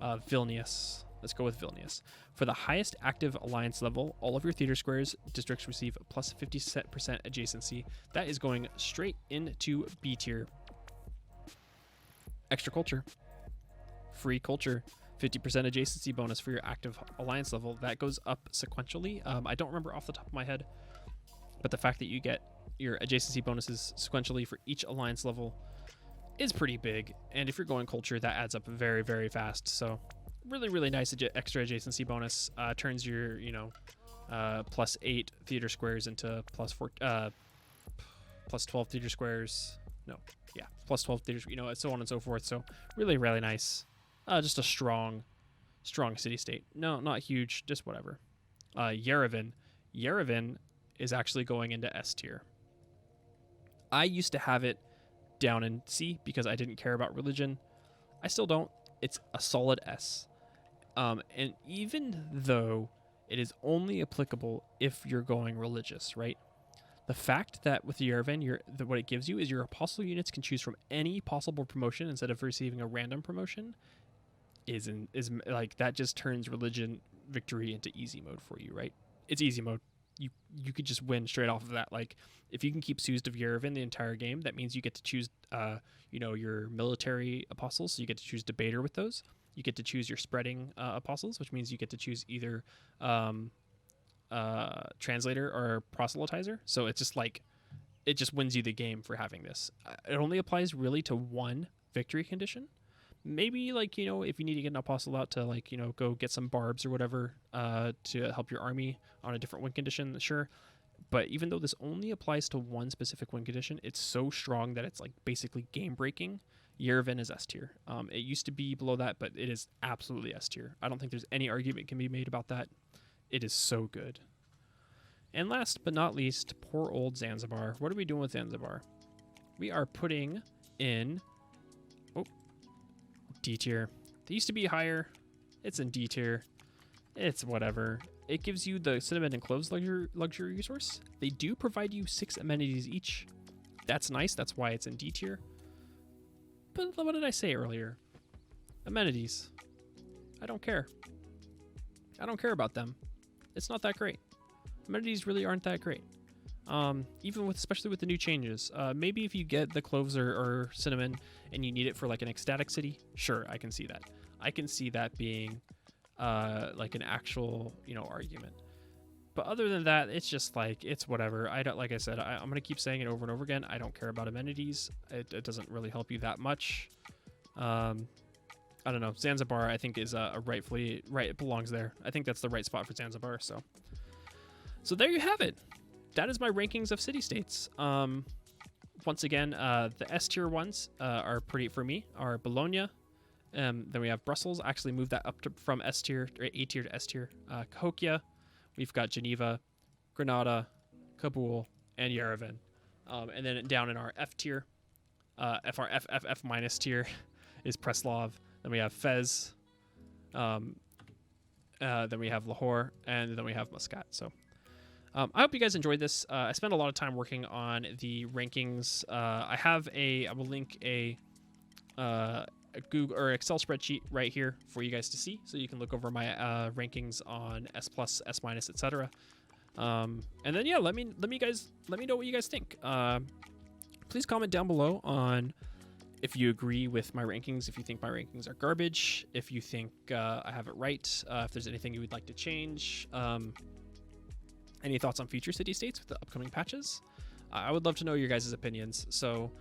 Vilnius. Let's go with Vilnius. For the highest active alliance level, all of your theater squares districts receive plus 50% adjacency. That is going straight into B tier. Extra culture. Free culture. 50% adjacency bonus for your active alliance level. That goes up sequentially. I don't remember off the top of my head, but the fact that you get your adjacency bonuses sequentially for each alliance level is pretty big. And if you're going culture, that adds up very, very fast. So really, really nice extra adjacency bonus. Turns your, plus 8 theater squares into plus 12 theater squares. No, yeah, plus 12 theaters, so on and so forth. So really, really nice. Just a strong city state. No, not huge, just whatever. Yerevan. Yerevan is actually going into S tier. I used to have it down in C because I didn't care about religion. I still don't. It's a solid S. And even though it is only applicable if you're going religious, right? The fact that with the Yerevan, what it gives you is your apostle units can choose from any possible promotion instead of receiving a random promotion is like, that just turns religion victory into easy mode for you, right? It's easy mode. You could just win straight off of that. Like, if you can keep Suzed of Yerevan the entire game, that means you get to choose, your military apostles. So you get to choose debater with those. You get to choose your spreading apostles, which means you get to choose either translator or proselytizer. So it's just like, it just wins you the game for having this. It only applies really to one victory condition. Maybe, like, if you need to get an apostle out to, go get some barbs or whatever to help your army on a different win condition, sure. But even though this only applies to one specific win condition, it's so strong that it's like basically game breaking. Yerevan is S tier. It used to be below that, but it is absolutely S tier. I don't think there's any argument can be made about that. It is so good. And last but not least, poor old Zanzibar. What are we doing with Zanzibar? We are putting in D tier. They used to be higher. It's in D tier. It's whatever. It gives you the cinnamon and cloves luxury resource. They do provide you 6 amenities each. That's nice. That's why it's in D tier. But what did I say earlier? Amenities. I don't care. I don't care about them. It's not that great. Amenities really aren't that great. Especially with the new changes. Maybe if you get the cloves or cinnamon and you need it for like an ecstatic city, sure, I can see that. I can see that being like an actual, argument. But other than that, it's just like, it's whatever. I don't, like I said, I'm gonna keep saying it over and over again. I don't care about amenities. It doesn't really help you that much. I don't know. Zanzibar, I think, is rightfully right. It belongs there. I think that's the right spot for Zanzibar. So there you have it. That is my rankings of city-states. Once again, the S tier ones are pretty, for me, are Bologna. Then we have Brussels. Actually moved that up from S tier, or A tier to S tier. Cahokia. We've got Geneva, Granada, Kabul, and Yerevan. And then down in our F tier, F minus tier is Preslav. Then we have Fez. then we have Lahore, and then we have Muscat. So I hope you guys enjoyed this. I spent a lot of time working on the rankings. I will link a Google or Excel spreadsheet right here for you guys to see, so you can look over my rankings on S+, S-, etc. And then yeah, let me know what you guys think. Please comment down below on if you agree with my rankings, if you think my rankings are garbage, if you think I have it right, if there's anything you would like to change, any thoughts on future city-states with the upcoming patches. I would love to know your guys' opinions. So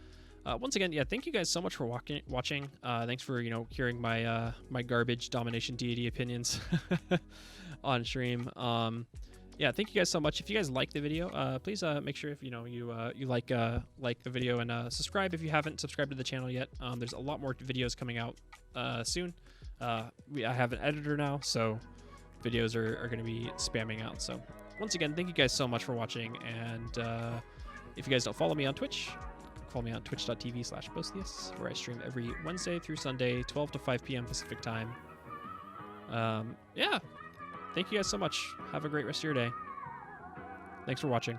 once again, yeah, thank you guys so much for watching. Thanks for, hearing my my garbage domination deity opinions on stream. Yeah, thank you guys so much. If you guys like the video, please make sure if you like the video, and subscribe if you haven't subscribed to the channel yet. There's a lot more videos coming out soon. I have an editor now, so videos are going to be spamming out. So once again, thank you guys so much for watching. And if you guys don't follow me on Twitch, follow me on twitch.tv/Bostius, where I stream every Wednesday through Sunday, 12 to 5 p.m. Pacific time. Yeah. Thank you guys so much. Have a great rest of your day. Thanks for watching.